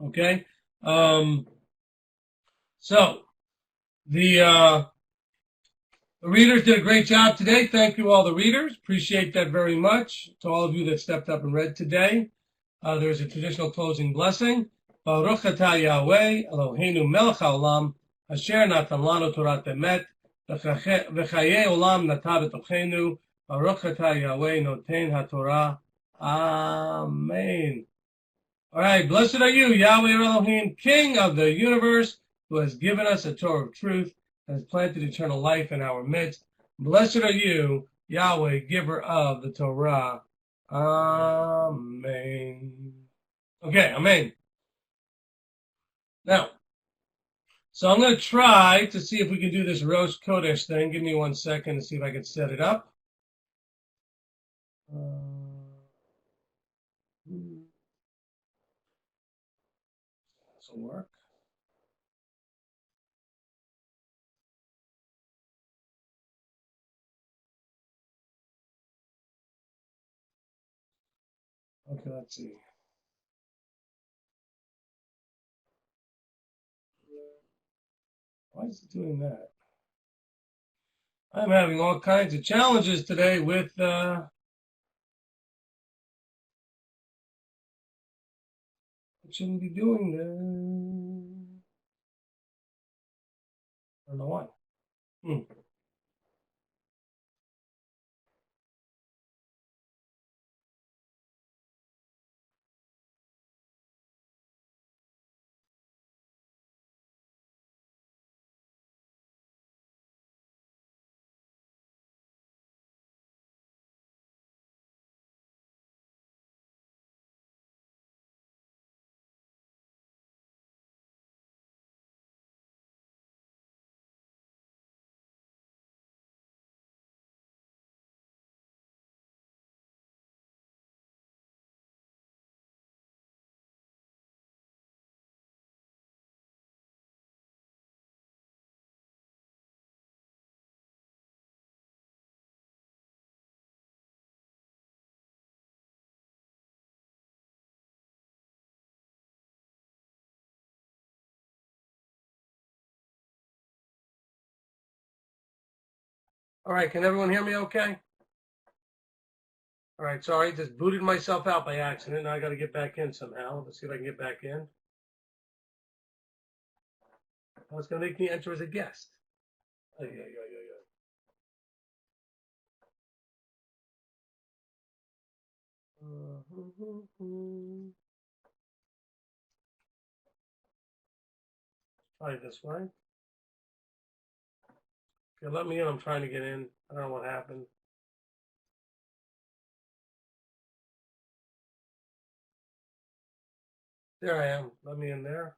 Okay? So, the The readers did a great job today. Thank you, all the readers. Appreciate that very much. To all of you that stepped up and read today, there's a traditional closing blessing. Baruch atah Yahweh, Eloheinu melech haolam, asher natan lanu Torat emet, v'chayei olam nata b'tochenu, Baruch atah Yahweh noten haTorah. Amen. All right, blessed are you, Yahweh Elohim, King of the universe, who has given us a Torah of truth and has planted eternal life in our midst. Blessed are you, Yahweh, giver of the Torah. Amen. Okay, amen. Now, so I'm going to try to see if we can do this Rosh Chodesh thing. Give me 1 second to see if I can set it up. This will work. Okay, let's see. Why is it doing that? I'm having all kinds of challenges today with it shouldn't be doing that. I don't know why. All right, can everyone hear me okay? All right, sorry, just booted myself out by accident. Now I got to get back in somehow. Let's see if I can get back in. Oh, it's going to make me enter as a guest. Oh, yeah. Try it this way. Okay, let me in. I'm trying to get in. I don't know what happened. There I am. Let me in there.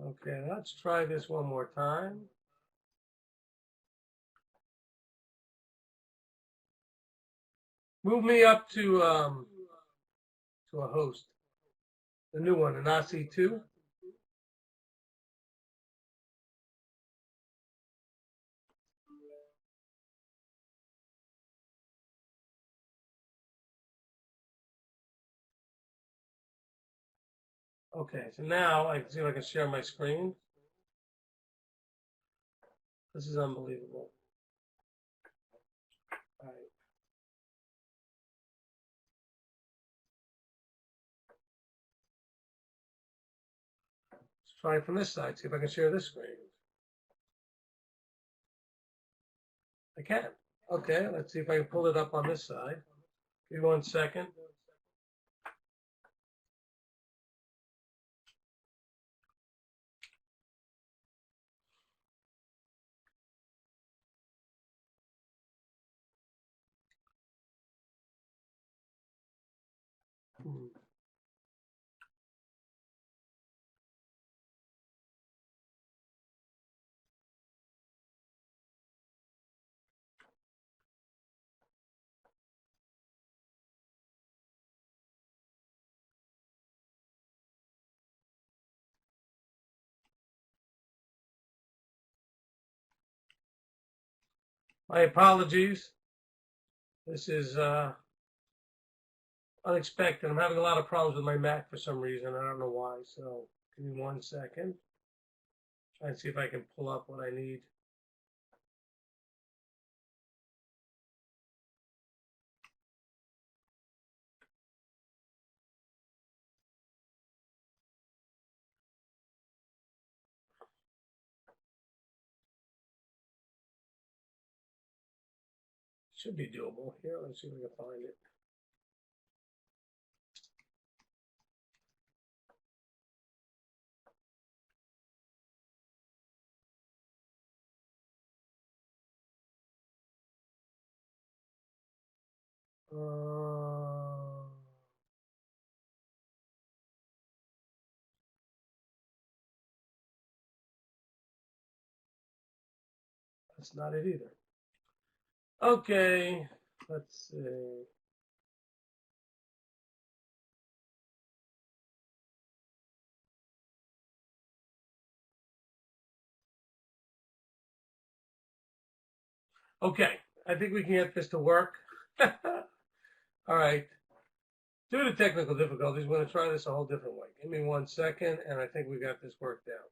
Okay, let's try this one more time. Move me up to a host. The new one, an AC2. Okay, so now I can see if I can share my screen. This is unbelievable. All right. Let's try it from this side, see if I can share this screen. I can. Okay, let's see if I can pull it up on this side. Give me 1 second. My apologies. This is unexpected. I'm having a lot of problems with my Mac for some reason. I don't know why. So give me 1 second. Try and see if I can pull up what I need. Should be doable here. Let's see if we can find it. That's not it either. Okay, let's see. Okay, I think we can get this to work. All right. Due to technical difficulties, we're going to try this a whole different way. Give me 1 second, and I think we got this worked out.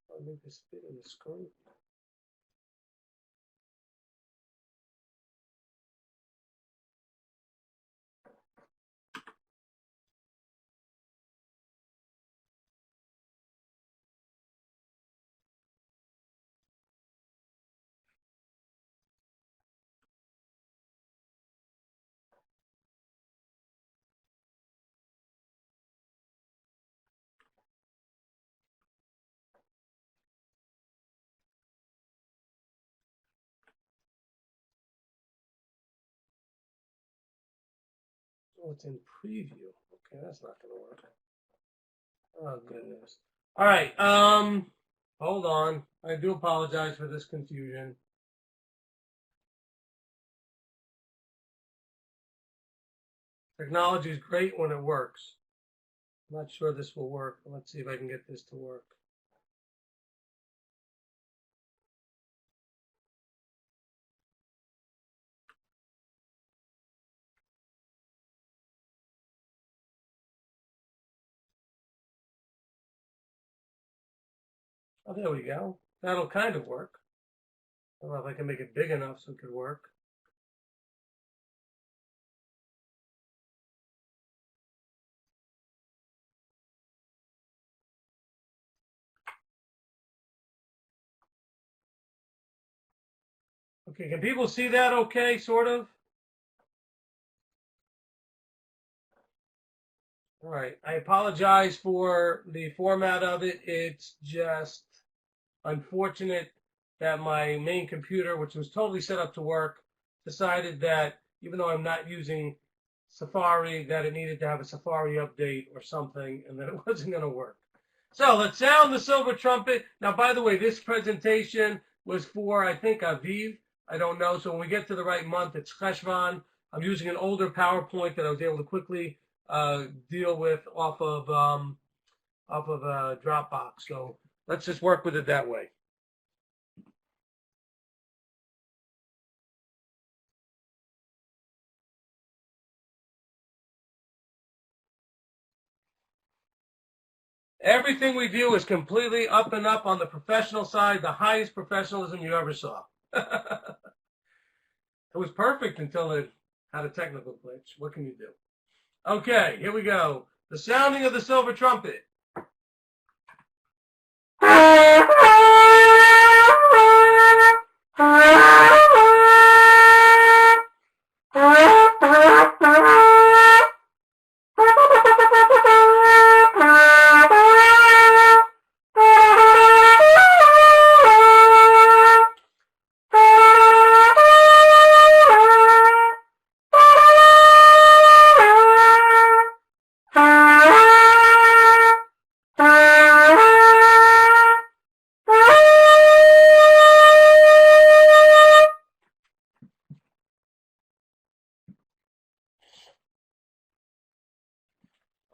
I'll make this fit in the screen. Oh, it's in preview. Okay, that's not going to work. Oh, goodness. All right. Hold on. I do apologize for this confusion. Technology is great when it works. I'm not sure this will work. Let's see if I can get this to work. Oh, there we go. That'll kind of work. I don't know if I can make it big enough so it could work. Okay, can people see that okay, sort of? All right. I apologize for the format of it. It's just unfortunate that my main computer, which was totally set up to work, decided that even though I'm not using Safari, that it needed to have a Safari update or something, and that it wasn't going to work. So let's sound the silver trumpet. Now, by the way, this presentation was for, I think, Aviv. I don't know. So when we get to the right month, it's Cheshvan. I'm using an older PowerPoint that I was able to quickly deal with off of Dropbox. So let's just work with it that way. Everything we do is completely up and up on the professional side, the highest professionalism you ever saw. It was perfect until it had a technical glitch. What can you do? Okay, here we go. The sounding of the silver trumpet.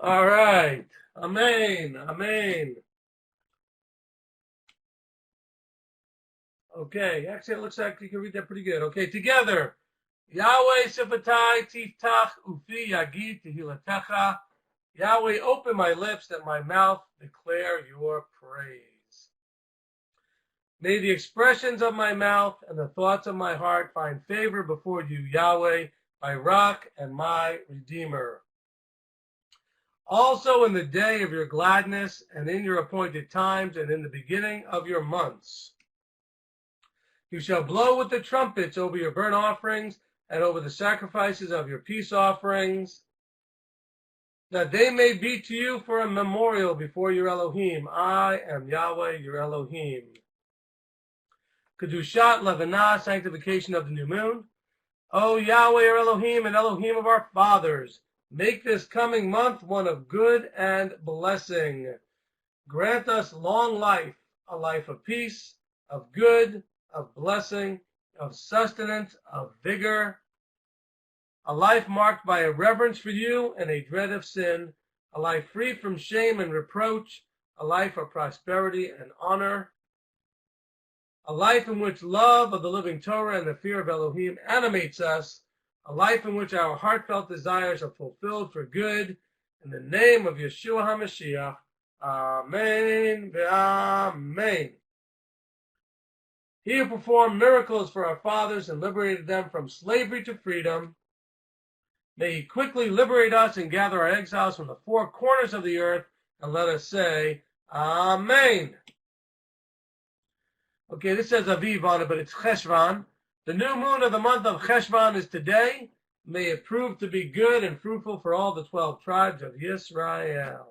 All right. Amen. Amen. Okay. Actually, it looks like you can read that pretty good. Okay. Together. Yahweh Sifatai Tiftach Ufi Yagid Tehilatecha. Yahweh, open my lips that my mouth declare your praise. May the expressions of my mouth and the thoughts of my heart find favor before you, Yahweh, my rock and my redeemer. Also in the day of your gladness and in your appointed times and in the beginning of your months. You shall blow with the trumpets over your burnt offerings and over the sacrifices of your peace offerings, that they may be to you for a memorial before your Elohim. I am Yahweh, your Elohim. Kedushat Levanah, sanctification of the new moon. O Yahweh, our Elohim, and Elohim of our fathers, make this coming month one of good and blessing. Grant us long life, a life of peace, of good, of blessing, of sustenance, of vigor, a life marked by a reverence for you and a dread of sin, a life free from shame and reproach, a life of prosperity and honor, a life in which love of the living Torah and the fear of Elohim animates us, a life in which our heartfelt desires are fulfilled for good. In the name of Yeshua HaMashiach, Amen v'Amen. He who performed miracles for our fathers and liberated them from slavery to freedom, may he quickly liberate us and gather our exiles from the four corners of the earth, and let us say, Amen. Okay, this says Aviv on it, but it's Cheshvan. The new moon of the month of Cheshvan is today. May it prove to be good and fruitful for all the 12 tribes of Yisrael.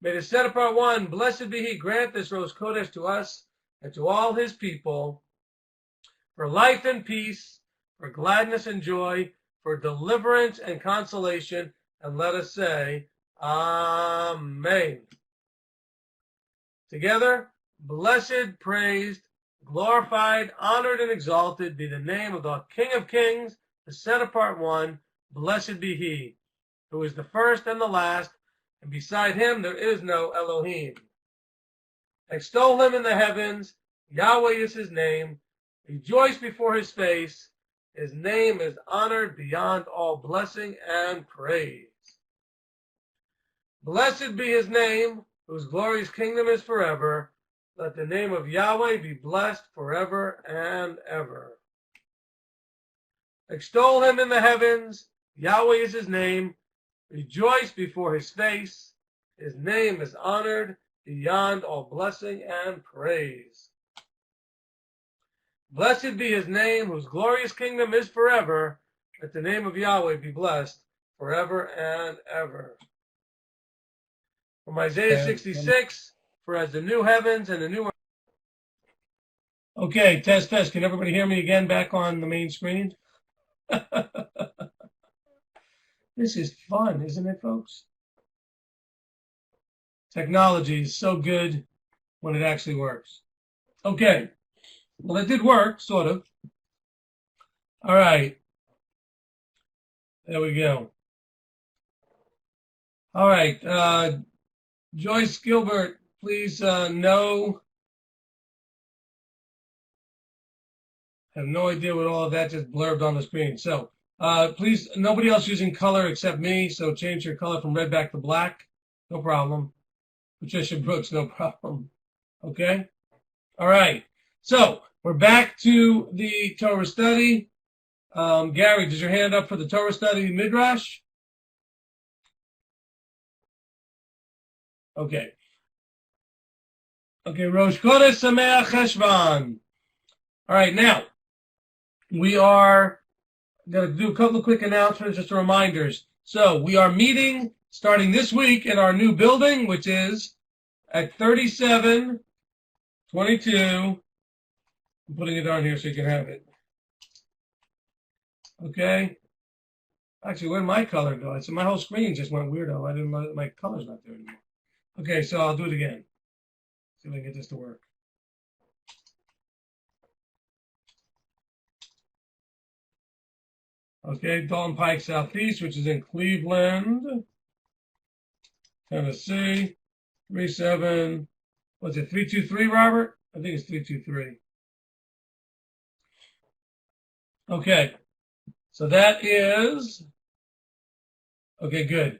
May the set apart one, blessed be he, grant this Rosh Chodesh to us and to all his people, for life and peace, for gladness and joy, for deliverance and consolation, and let us say, Amen. Together, blessed, praised, glorified, honored, and exalted be the name of the King of Kings, the set-apart one. Blessed be he, who is the first and the last, and beside him there is no Elohim. Extol him in the heavens. Yahweh is his name. Rejoice before his face. His name is honored beyond all blessing and praise. Blessed be his name, whose glorious kingdom is forever. Let the name of Yahweh be blessed forever and ever. Extol him in the heavens. Yahweh is his name. Rejoice before his face. His name is honored beyond all blessing and praise. Blessed be his name, whose glorious kingdom is forever. Let the name of Yahweh be blessed forever and ever. From Isaiah 66, for as the new heavens and the new earth. Okay, test. Can everybody hear me again back on the main screen? This is fun, isn't it, folks? Technology is so good when it actually works. Okay. Well, it did work, sort of. All right. There we go. All right. Joyce Gilbert, please no. I have no idea what all of that just blurbed on the screen. So please, nobody else using color except me. So change your color from red back to black. No problem. Patricia Brooks, no problem. Okay? All right. So we're back to the Torah study. Gary, does your hand up for the Torah study Midrash? Okay. Okay, Rosh Chodesh Sameach Cheshvan. All right, now we are going to do a couple of quick announcements, just reminders. So we are meeting starting this week in our new building, which is at 3722. I'm putting it on here so you can have it. Okay. Actually, where'd my color go? So my whole screen just went weirdo. I didn't know my color's not there anymore. Okay, so I'll do it again. See if I can get this to work. Okay, Dalton Pike Southeast, which is in Cleveland, Tennessee, 323, Robert? I think it's 323. Okay, so that is, okay, good.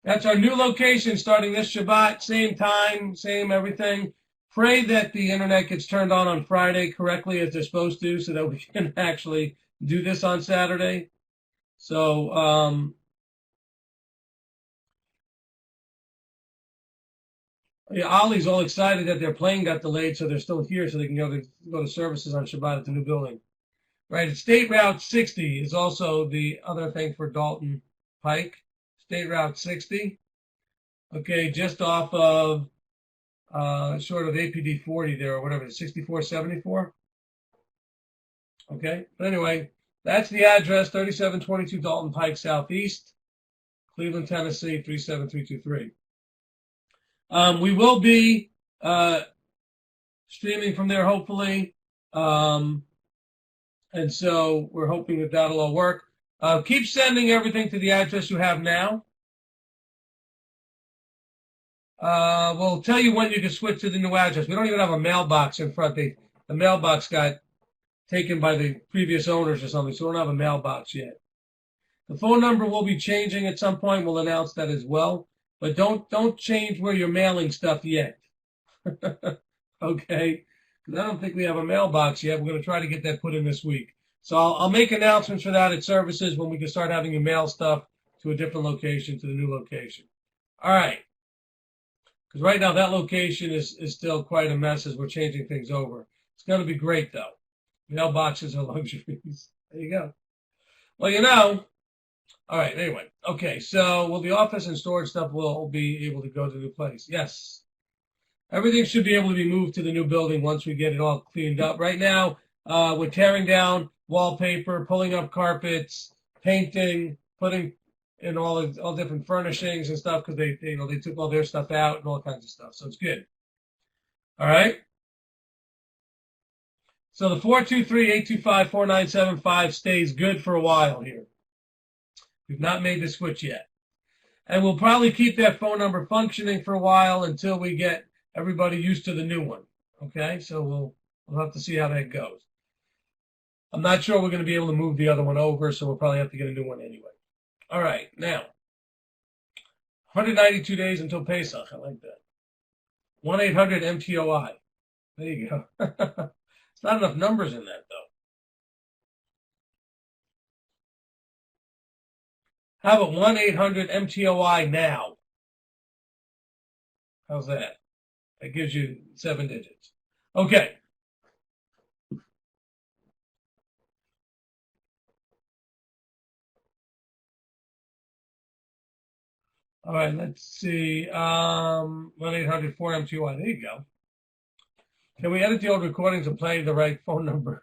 That's our new location starting this Shabbat, same time, same everything. Pray that the internet gets turned on Friday correctly as they're supposed to so that we can actually do this on Saturday. So, yeah, Ollie's all excited that their plane got delayed, so they're still here so they can go to services on Shabbat at the new building. Right, State Route 60 is also the other thing for Dalton Pike. State Route 60. Okay, just off of, short of APD 40 there, or whatever, 6474. Okay, but anyway, that's the address, 3722 Dalton Pike Southeast, Cleveland, Tennessee, 37323. We will be streaming from there, hopefully. And so we're hoping that that'll all work. Keep sending everything to the address you have now. We'll tell you when you can switch to the new address. We don't even have a mailbox in front. The mailbox got taken by the previous owners or something, so we don't have a mailbox yet. The phone number will be changing at some point. We'll announce that as well. But don't change where you're mailing stuff yet. Okay? Because I don't think we have a mailbox yet. We're going to try to get that put in this week. So I'll make announcements for that at services when we can start having you mail stuff to a different location, to the new location. All right. Because right now that location is still quite a mess as we're changing things over. It's going to be great, though. Mailboxes are luxuries. There you go. Well, you know. All right, anyway. Okay, so will the office and storage stuff will be able to go to the new place? Yes. Everything should be able to be moved to the new building once we get it all cleaned up. Right now, we're tearing down wallpaper, pulling up carpets, painting, putting in all different furnishings and stuff because they took all their stuff out and all kinds of stuff. So it's good. All right. So the 423-825-4975 stays good for a while here. We've not made the switch yet. And we'll probably keep that phone number functioning for a while until we get everybody used to the new one. Okay, so we'll have to see how that goes. I'm not sure we're going to be able to move the other one over, so we'll probably have to get a new one anyway. All right, now, 192 days until Pesach. I like that. 1-800-MTOI. There you go. It's not enough numbers in that, though. How about 1-800-MTOI now? How's that? That gives you 7 digits. Okay. All right, let's see. 1-800-4MTOI. There you go. Can we edit the old recordings and play the right phone number?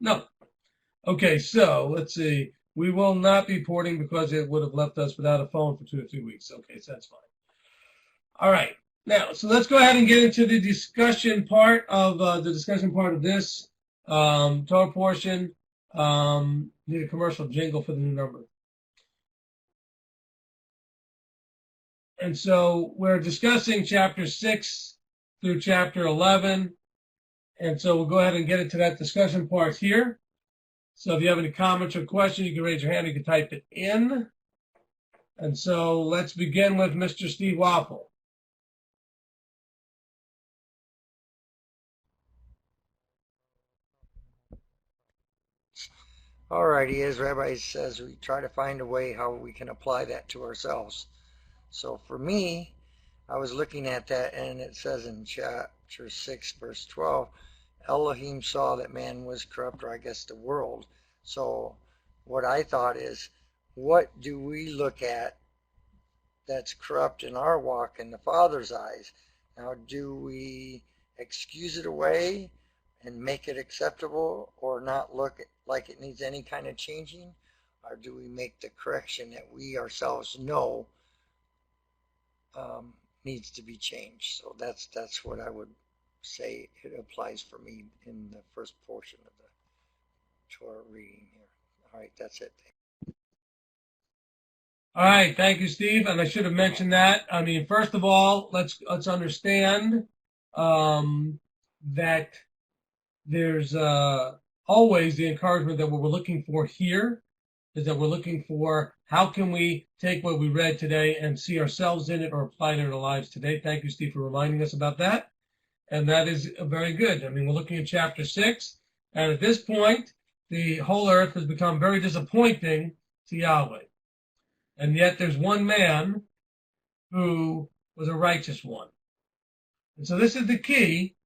No. Okay, so let's see. We will not be porting because it would have left us without a phone for 2 or 3 weeks. Okay, so that's fine. All right. Now, so let's go ahead and get into the discussion part of this Torah portion. Need a commercial jingle for the new number. And so we're discussing chapter 6 through chapter 11. And so we'll go ahead and get into that discussion part here. So if you have any comments or questions, you can raise your hand. You can type it in. And so let's begin with Mr. Steve Waffle. Alrighty, as Rabbi says, we try to find a way how we can apply that to ourselves. So for me, I was looking at that, and it says in chapter 6, verse 12, Elohim saw that man was corrupt, or I guess the world. So what I thought is, what do we look at that's corrupt in our walk in the Father's eyes? Now, do we excuse it away and make it acceptable, or not look like it needs any kind of changing? Or do we make the correction that we ourselves know needs to be changed? So that's what I would say it applies for me in the first portion of the Torah reading here. All right, that's it. All right, thank you, Steve. And I should have mentioned that. I mean, first of all, let's understand that there's always the encouragement that what we're looking for here is that we're looking for how can we take what we read today and see ourselves in it or apply it in our lives today. Thank you, Steve, for reminding us about that. And that is very good. I mean, we're looking at chapter 6, and at this point, the whole earth has become very disappointing to Yahweh. And yet there's one man who was a righteous one. And so this is the key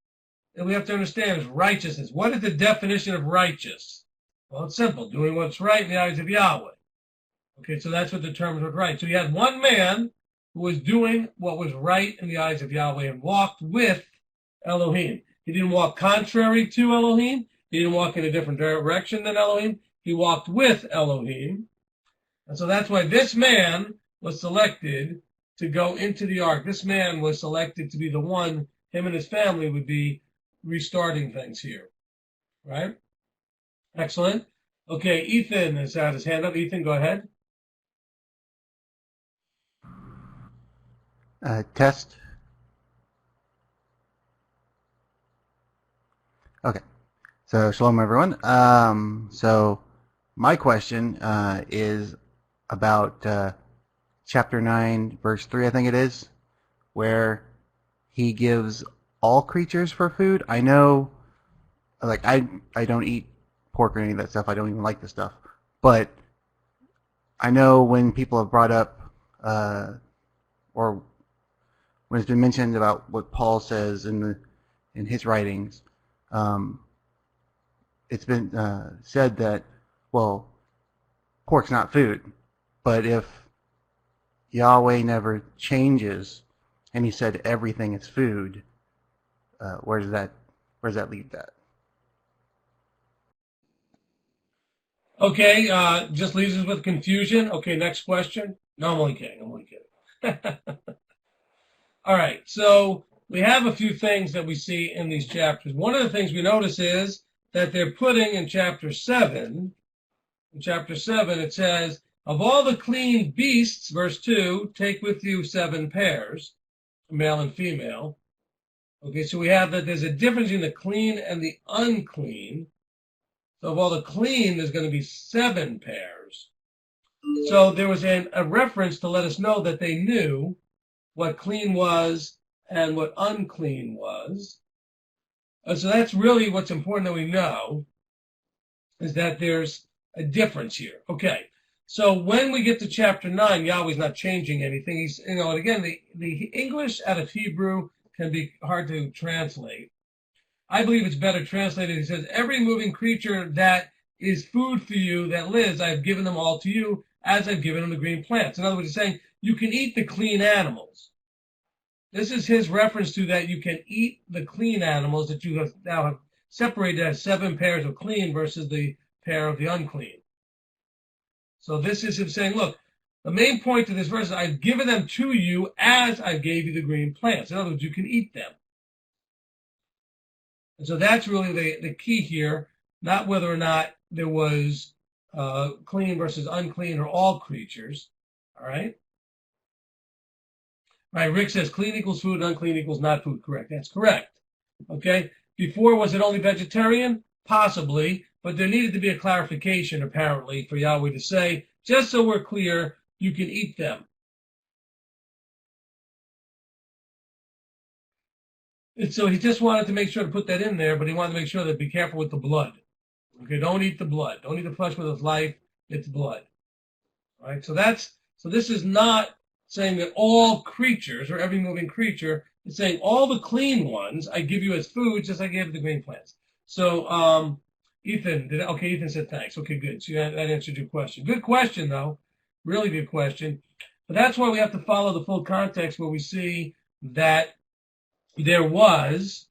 that we have to understand is righteousness. What is the definition of righteous? Well, it's simple, doing what's right in the eyes of Yahweh. Okay, so that's what determines what's right. So you had one man who was doing what was right in the eyes of Yahweh and walked with Elohim. He didn't walk contrary to Elohim. He didn't walk in a different direction than Elohim. He walked with Elohim. And so that's why this man was selected to go into the ark. This man was selected to be the one, him and his family would be restarting things here. Right? Excellent. Okay, Ethan has had his hand up. Ethan, go ahead. Test. Okay. So, shalom, everyone. So, my question is about chapter 9, verse 3, I think it is, where he gives all creatures for food. I know, like, I don't eat pork or any of that stuff. I don't even like the stuff. But I know when people have brought up, or when it's been mentioned about what Paul says in his writings, it's been said that, well, pork's not food. But if Yahweh never changes and he said everything is food, where does that leave that? Okay, just leaves us with confusion. Okay, next question. No, I'm only kidding. All right, so we have a few things that we see in these chapters. One of the things we notice is that they're putting in chapter 7, it says, of all the clean beasts, verse 2, take with you 7 pairs, male and female. Okay, so we have that there's a difference in the clean and the unclean. So of all the clean, there's going to be 7 pairs. So there was a reference to let us know that they knew what clean was and what unclean was. So that's really what's important that we know, is that there's a difference here. Okay, so when we get to chapter 9, Yahweh's not changing anything. He's, and again, the English out of Hebrew can be hard to translate. I believe it's better translated. He says, every moving creature that is food for you that lives, I've given them all to you, as I've given them the green plants. In other words, he's saying you can eat the clean animals. This is his reference to that you can eat the clean animals that you have now have separated as 7 pairs of clean versus the pair of the unclean. So this is him saying, look, the main point of this verse is I've given them to you as I gave you the green plants. In other words, you can eat them. And so that's really the key here, not whether or not there was clean versus unclean or all creatures. All right? Right, Rick says clean equals food, unclean equals not food. Correct. That's correct. Okay? Before, was it only vegetarian? Possibly. But there needed to be a clarification, apparently, for Yahweh to say, just so we're clear, you can eat them. And so he just wanted to make sure to put that in there, but he wanted to make sure that be careful with the blood. Okay, don't eat the blood. Don't eat the flesh with its life. It's blood. All right. So this is not saying that all creatures or every moving creature. It's saying all the clean ones I give you as food, just like I gave the green plants. So Ethan, Ethan said thanks. Okay, good. So that answered your question. Good question, though. Really good question. But that's why we have to follow the full context where we see that there was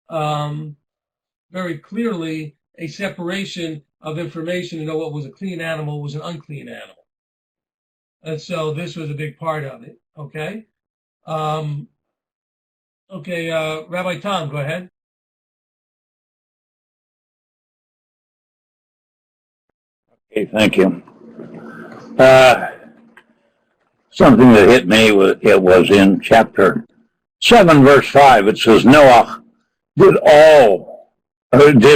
very clearly a separation of information to know what was a clean animal, what was an unclean animal. And so this was a big part of it. Okay. Rabbi Tom, go ahead. Okay, thank you. Something that hit me was in chapter 7, verse 5. It says, Noach did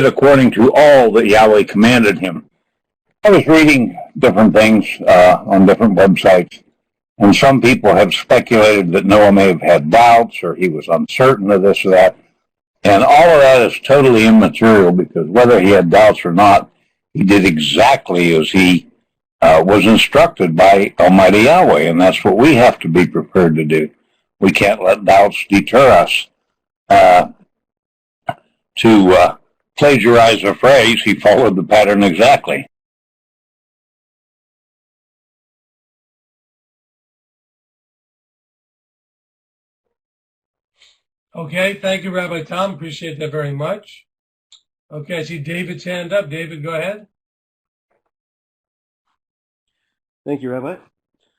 according to all that Yahweh commanded him. I was reading different things on different websites, and some people have speculated that Noah may have had doubts or he was uncertain of this or that. And all of that is totally immaterial, because whether he had doubts or not, he did exactly as he was instructed by Almighty Yahweh, and that's what we have to be prepared to do. We can't let doubts deter us. To plagiarize a phrase, he followed the pattern exactly. Okay, thank you, Rabbi Tom. Appreciate that very much. Okay, I see David's hand up. David, go ahead. Thank you, Rabbi.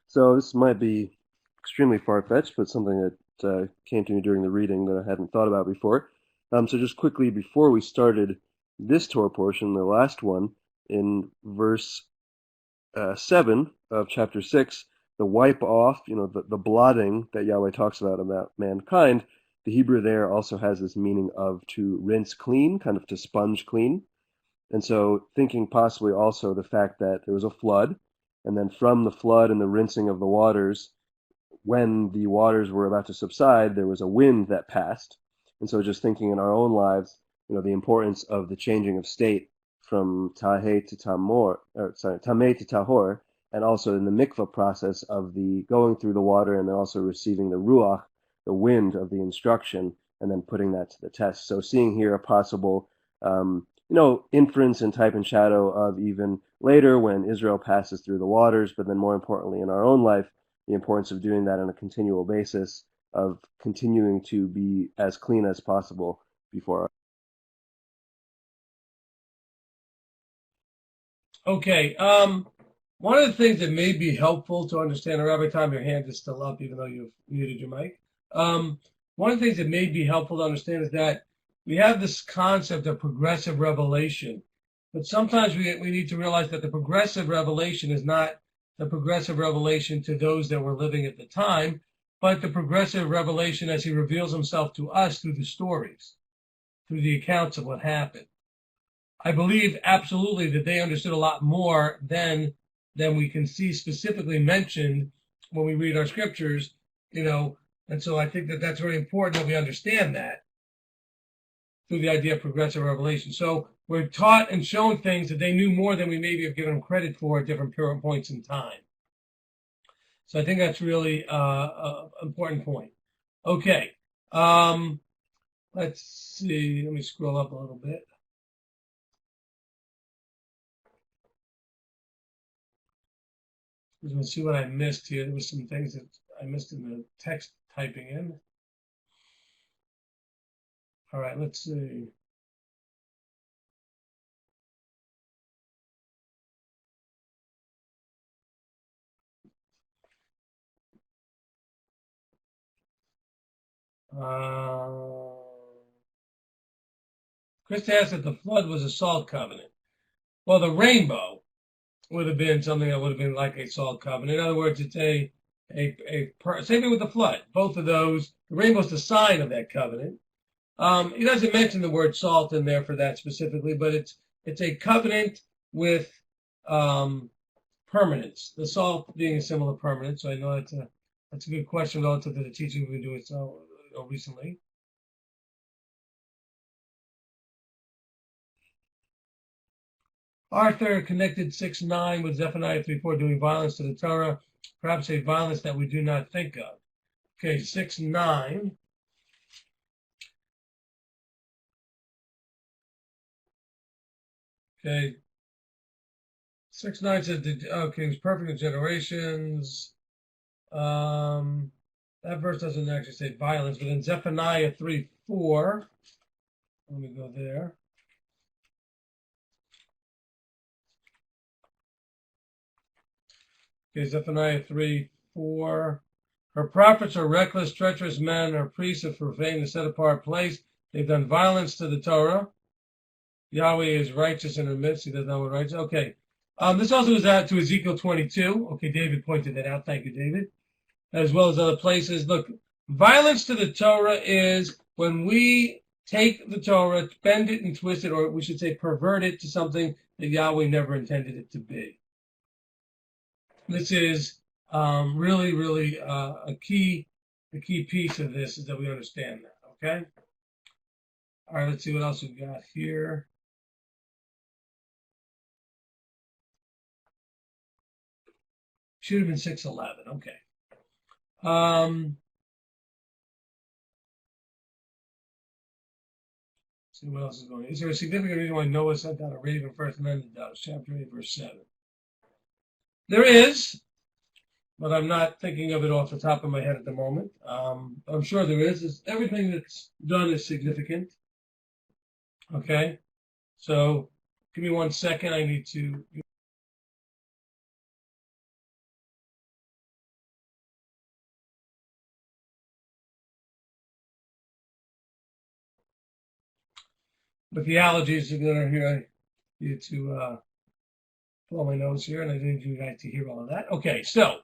So this might be extremely far-fetched, but something that came to me during the reading that I hadn't thought about before. So just quickly, before we started this Torah portion, the last one, in verse 7 of chapter 6, the wipe off, the blotting that Yahweh talks about mankind, the Hebrew there also has this meaning of to rinse clean, kind of to sponge clean. And so thinking possibly also the fact that there was a flood, and then from the flood and the rinsing of the waters, when the waters were about to subside, there was a wind that passed. And so just thinking in our own lives, the importance of the changing of state from tameh to tahor, and also in the mikvah process of the going through the water and then also receiving the ruach, the wind of the instruction, and then putting that to the test. So seeing here a possible, inference and type and shadow of even later when Israel passes through the waters, but then more importantly in our own life, the importance of doing that on a continual basis, of continuing to be as clean as possible before us. Okay. One of the things that may be helpful to understand, and Rabbi Tom, your hand is still up, even though you've muted your mic. One of the things that may be helpful to understand is that we have this concept of progressive revelation, but sometimes we need to realize that the progressive revelation is not the progressive revelation to those that were living at the time, but the progressive revelation as he reveals himself to us through the stories, through the accounts of what happened. I believe absolutely that they understood a lot more than we can see specifically mentioned when we read our scriptures, and so I think that that's very important that we understand that through the idea of progressive revelation. So we're taught and shown things that they knew more than we maybe have given them credit for at different points in time. So I think that's really an important point. Okay. Let's see. Let me scroll up a little bit. I'm going to see what I missed here. There was some things that I missed in the text typing in. All right, let's see. Chris asked that the flood was a salt covenant. Well, the rainbow would have been something that would have been like a salt covenant. In other words, it's same thing with the flood. Both of those, the rainbow's the sign of that covenant. He doesn't mention the word salt in there for that specifically, but it's a covenant with permanence. The salt being a symbol of permanence. So I know that's a good question relative to the teaching we've been doing recently. Arthur connected 6:9 with Zephaniah 3:4, doing violence to the Torah, perhaps a violence that we do not think of. Okay, 6:9. Okay, 6:9 says, okay, he's perfect in generations. That verse doesn't actually say violence, but in Zephaniah 3:4, let me go there. Okay, Zephaniah 3:4. Her prophets are reckless, treacherous men. Her priests have profaned the set-apart place. They've done violence to the Torah. Yahweh is righteous in her midst. He does not want righteous. Okay. This also goes out to Ezekiel 22. Okay, David pointed that out. Thank you, David. As well as other places. Look, violence to the Torah is when we take the Torah, bend it and twist it, or we should say pervert it to something that Yahweh never intended it to be. This is really, really a key piece of this is that we understand that, okay? All right, let's see what else we've got here. Should have been 6:11, okay. See what else is going on. Is there a significant reason why Noah sent out a raven first and then the doves? Chapter 8, verse 7. There is, but I'm not thinking of it off the top of my head at the moment. I'm sure there is. Everything that's done is significant. Okay? So give me 1 second. I need to... With the allergies that are here, I need to pull my nose here, and I didn't you guys to hear all of that. Okay, so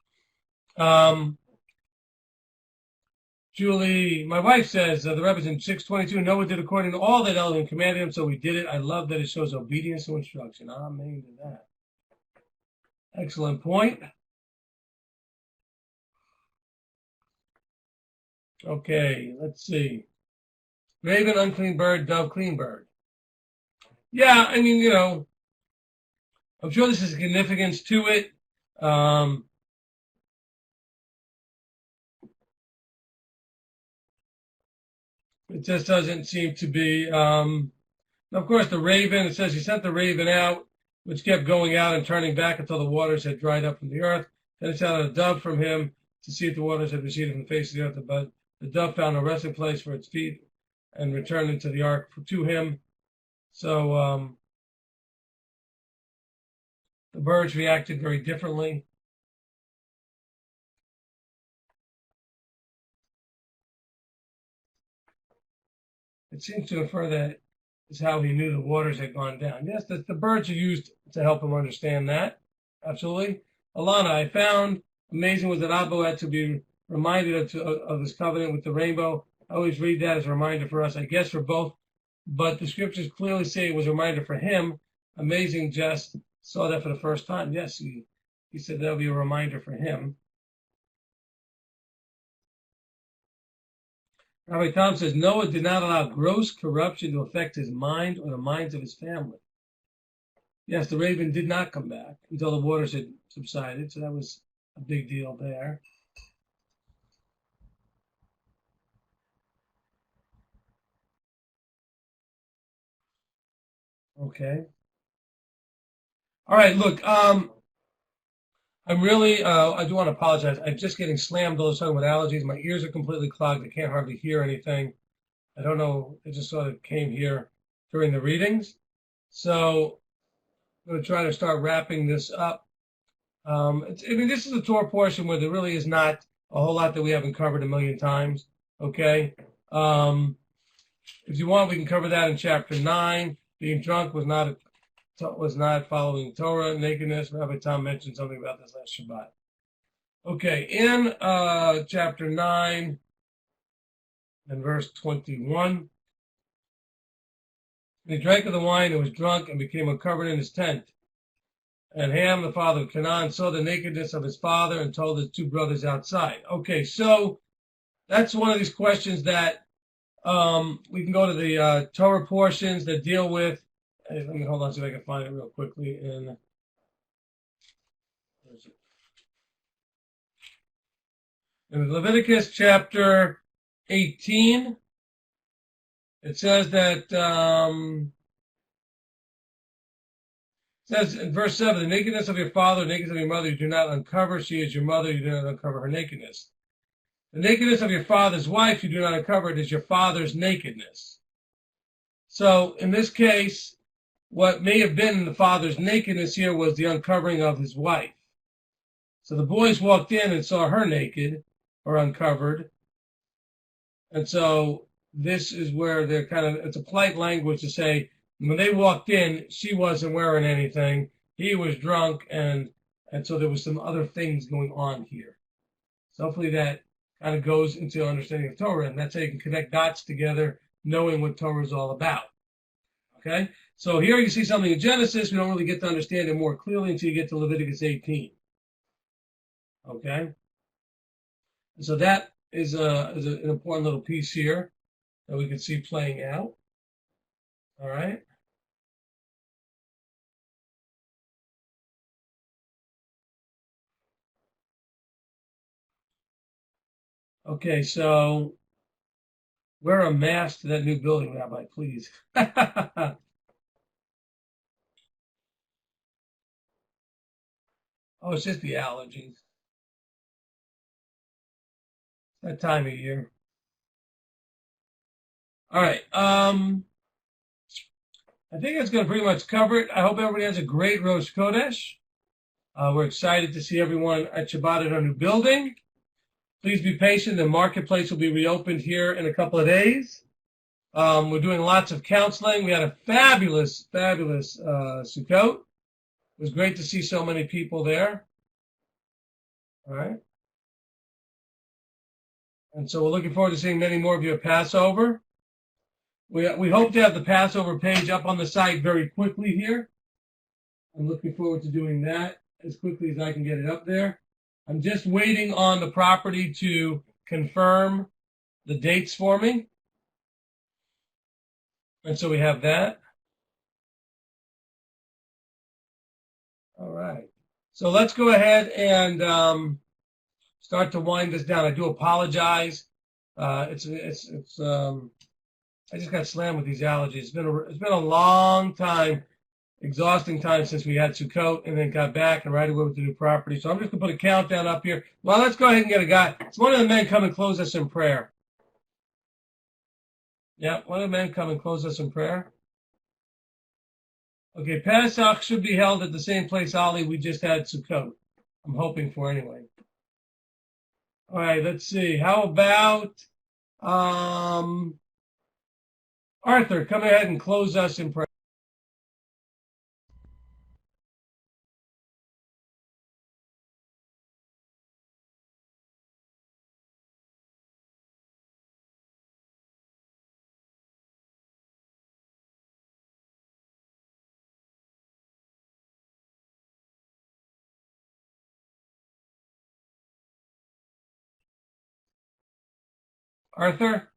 Julie, my wife says the Rebbe's in 6:22. Noah did according to all that Elohim commanded him, so we did it. I love that it shows obedience to instruction. Amen to that. Excellent point. Okay, let's see. Raven, unclean bird, dove, clean bird. Yeah, I mean, you know, I'm sure there's significance to it. It just doesn't seem to be. Of course, the raven, it says he sent the raven out, which kept going out and turning back until the waters had dried up from the earth. Then it sent a dove from him to see if the waters had receded from the face of the earth. But the dove found a resting place for its feet and returned into the ark to him. So the birds reacted very differently. It seems to infer that is how he knew the waters had gone down. Yes, the birds are used to help him understand that. Absolutely. Alana, I found amazing was that Abba had to be reminded of this covenant with the rainbow. I always read that as a reminder for us, I guess for both. But the scriptures clearly say it was a reminder for him. Amazing just saw that for the first time. Yes, he said that'll be a reminder for him. Rabbi Tom says, Noah did not allow gross corruption to affect his mind or the minds of his family. Yes, the raven did not come back until the waters had subsided, so that was a big deal there. Okay. All right, look, I'm really, I do want to apologize. I'm just getting slammed all the time with allergies. My ears are completely clogged. I can't hardly hear anything. I don't know. It just sort of came here during the readings. So I'm going to try to start wrapping this up. I mean, this is a Torah portion where there really is not a whole lot that we haven't covered a million times. Okay. If you want, we can cover that in chapter 9. Being drunk was not following Torah. Nakedness. Rabbi Tom mentioned something about this last Shabbat. Okay, in chapter 9 and verse 21, he drank of the wine and was drunk and became uncovered in his tent. And Ham, the father of Canaan, saw the nakedness of his father and told his 2 brothers outside. Okay, so that's one of these questions that we can go to the Torah portions that deal with Hey, let me hold on so I can find it real quickly. In Leviticus chapter 18, it says that, says in verse 7, the nakedness of your father, the nakedness of your mother, you do not uncover. She is your mother, you do not uncover her nakedness. The nakedness of your father's wife, you do not uncover. It is your father's nakedness. So in this case, what may have been the father's nakedness here was the uncovering of his wife. So the boys walked in and saw her naked or uncovered. And so this is where they're it's a polite language to say, when they walked in, she wasn't wearing anything. He was drunk, and so there was some other things going on here. So hopefully that kind of goes into understanding of Torah, and that's how you can connect dots together, knowing what Torah is all about. Okay? So here you see something in Genesis. We don't really get to understand it more clearly until you get to Leviticus 18. Okay? So that is an important little piece here that we can see playing out. All right? Okay, so wear a mask to that new building, Rabbi, please. Oh, it's just the allergies. That time of year. All right. I think that's going to pretty much cover it. I hope everybody has a great Rosh Chodesh. We're excited to see everyone at Shabbat at our new building. Please be patient. The marketplace will be reopened here in a couple of days. We're doing lots of counseling. We had a fabulous Sukkot. It was great to see so many people there. All right. And so we're looking forward to seeing many more of you at Passover. We hope to have the Passover page up on the site very quickly here. I'm looking forward to doing that as quickly as I can get it up there. I'm just waiting on the property to confirm the dates for me. And so we have that. All right. So let's go ahead and start to wind this down. I do apologize. I just got slammed with these allergies. It's been a long time, exhausting time since we had Sukkot and then got back and right away with the new property. So I'm just going to put a countdown up here. Well, let's go ahead and get a guy. It's one of the men come and close us in prayer. Yeah, one of the men come and close us in prayer. Okay, Pesach should be held at the same place, Ali, we just had Sukkot. I'm hoping for anyway. All right, let's see. How about Arthur, come ahead and close us in prayer. Arthur?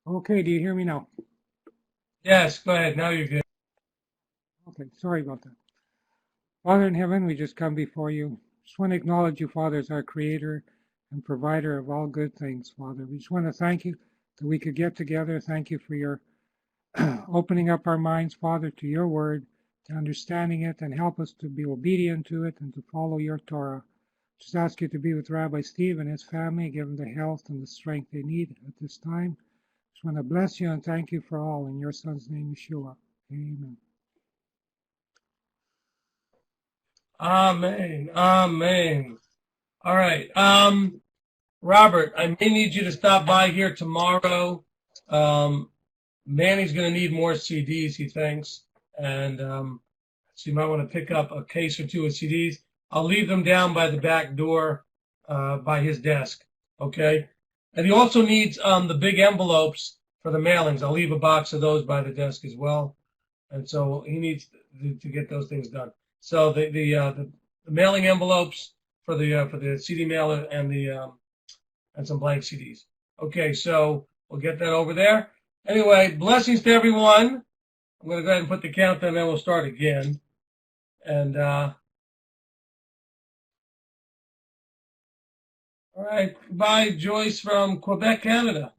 Okay, do you hear me now? Yes, go ahead. Now you're good. Okay, sorry about that. Father in heaven, we just come before you. Just want to acknowledge you, Father, as our creator and provider of all good things, Father. We just want to thank you that we could get together. Thank you for your opening up our minds, Father, to your word, to understanding it, and help us to be obedient to it and to follow your Torah. Just ask you to be with Rabbi Steve and his family, give them the health and the strength they need at this time. Just want to bless you and thank you for all. In your son's name, Yeshua. Amen. Amen. Amen. All right. Robert, I may need you to stop by here tomorrow. Manny's going to need more CDs, he thinks. And so you might want to pick up a case or two of CDs. I'll leave them down by the back door by his desk. Okay? And he also needs the big envelopes for the mailings. I'll leave a box of those by the desk as well. And so he needs to get those things done. So the mailing envelopes for the CD mailer and the and some blank CDs. Okay, so we'll get that over there. Anyway, blessings to everyone. I'm going to go ahead and put the countdown, and then we'll start again. And all right, goodbye, Joyce from Quebec, Canada.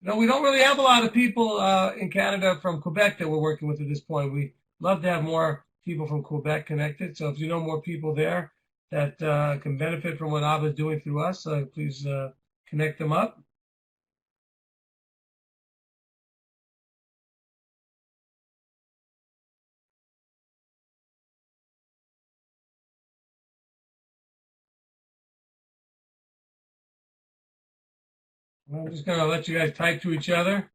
You know, we don't really have a lot of people in Canada from Quebec that we're working with at this point. We love to have more people from Quebec connected. So if you know more people there that can benefit from what Abba is doing through us, please connect them up. I'm just going to let you guys type to each other.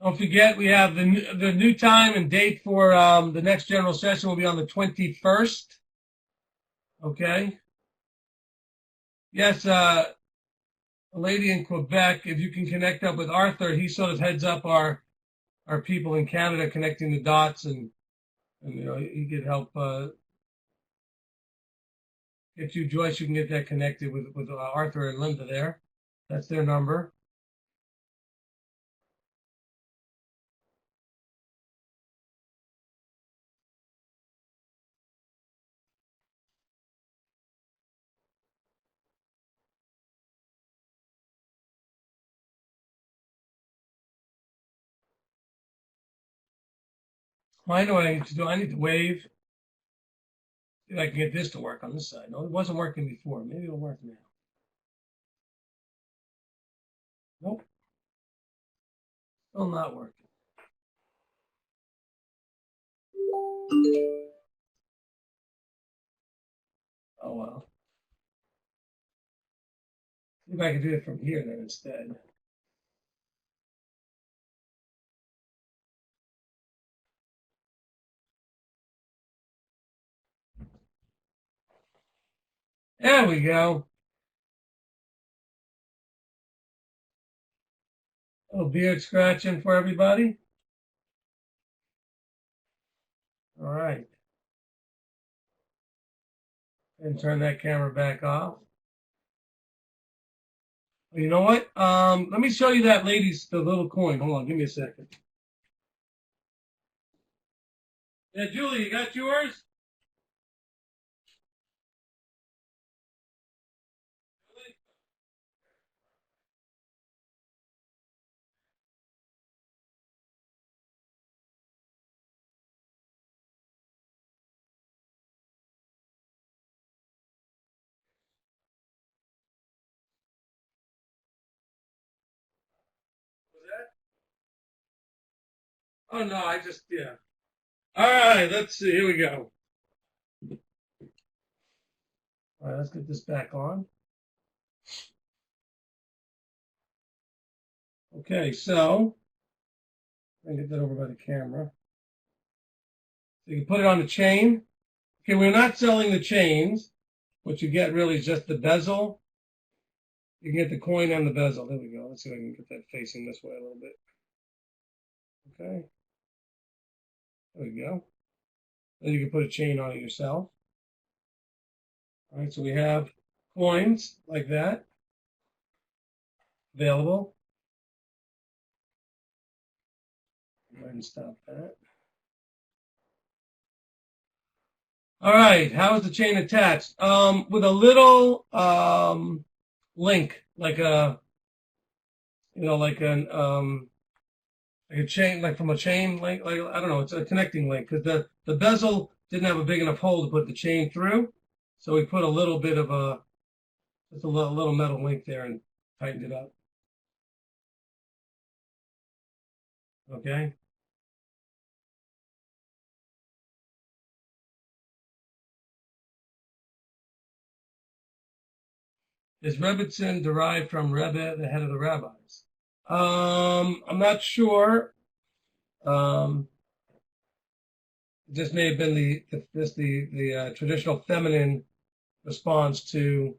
Don't forget, we have the new time and date for the next general session will be on the 21st. Okay. Yes, a lady in Quebec, if you can connect up with Arthur, he sort of heads up our people in Canada connecting the dots, and you know, he could help get you, Joyce, you can get that connected with Arthur and Linda there. That's their number. Well, I know what I need to do. I need to wave. See if I can get this to work on this side. No, it wasn't working before. Maybe it'll work now. Nope. Still not working. Oh well. See if I can do it from here then instead. There we go. A little beard scratching for everybody. All right. And turn that camera back off. Well, you know what? Let me show you that lady's the little coin. Hold on, give me a second. Yeah, Julie, you got yours? Was that? Oh no, I just yeah. All right, let's see. Here we go. All right, let's get this back on. Okay, so I get that over by the camera. So you can put it on the chain. Okay, we're not selling the chains. What you get really is just the bezel. You can get the coin and the bezel. There we go. Let's see if I can get that facing this way a little bit. Okay. There we go. Then you can put a chain on it yourself. All right, so we have coins like that available. Go ahead and stop that. All right, how is the chain attached? With a little link, like a, you know, like a chain, like from a chain link, like I don't know, it's a connecting link because the bezel didn't have a big enough hole to put the chain through, so we put a little bit of just a little metal link there and tightened it up. Okay. Is Rebbitzin derived from Rebbe, the head of the rabbis? I'm not sure. This may have been the traditional feminine response to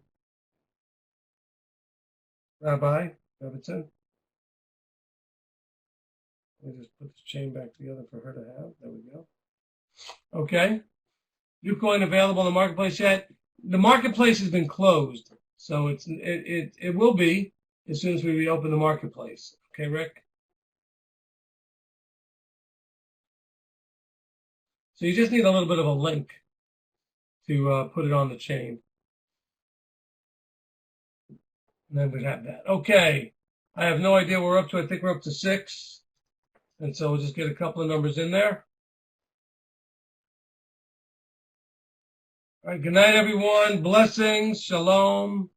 Rabbi Rebbitzin. Let me just put the chain back together for her to have. There we go. Okay. Ucoin available in the marketplace yet? the marketplace has been closed, so it will be as soon as we reopen the marketplace. Okay, Rick? So you just need a little bit of a link to put it on the chain. And then we'd have that. Okay. I have no idea what we're up to. I think we're up to 6. And so we'll just get a couple of numbers in there. All right. Good night, everyone. Blessings. Shalom.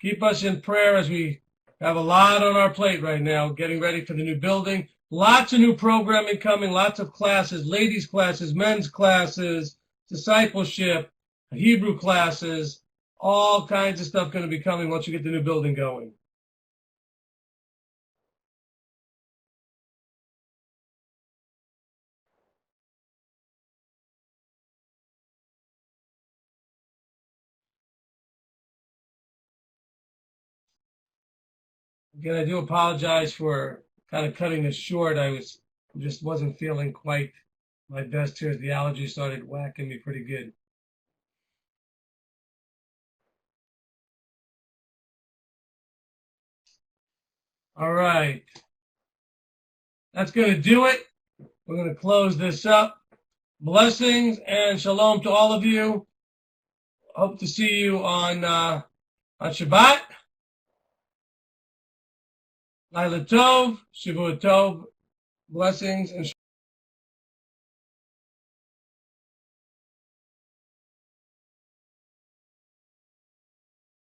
Keep us in prayer as we have a lot on our plate right now, getting ready for the new building. Lots of new programming coming, lots of classes, ladies' classes, men's classes, discipleship, Hebrew classes, all kinds of stuff going to be coming once you get the new building going. Again, I do apologize for kind of cutting this short. I just wasn't feeling quite my best here. The allergy started whacking me pretty good. All right. That's going to do it. We're going to close this up. Blessings and shalom to all of you. Hope to see you on Shabbat. Laila Tov, Shavua Tov. Blessings and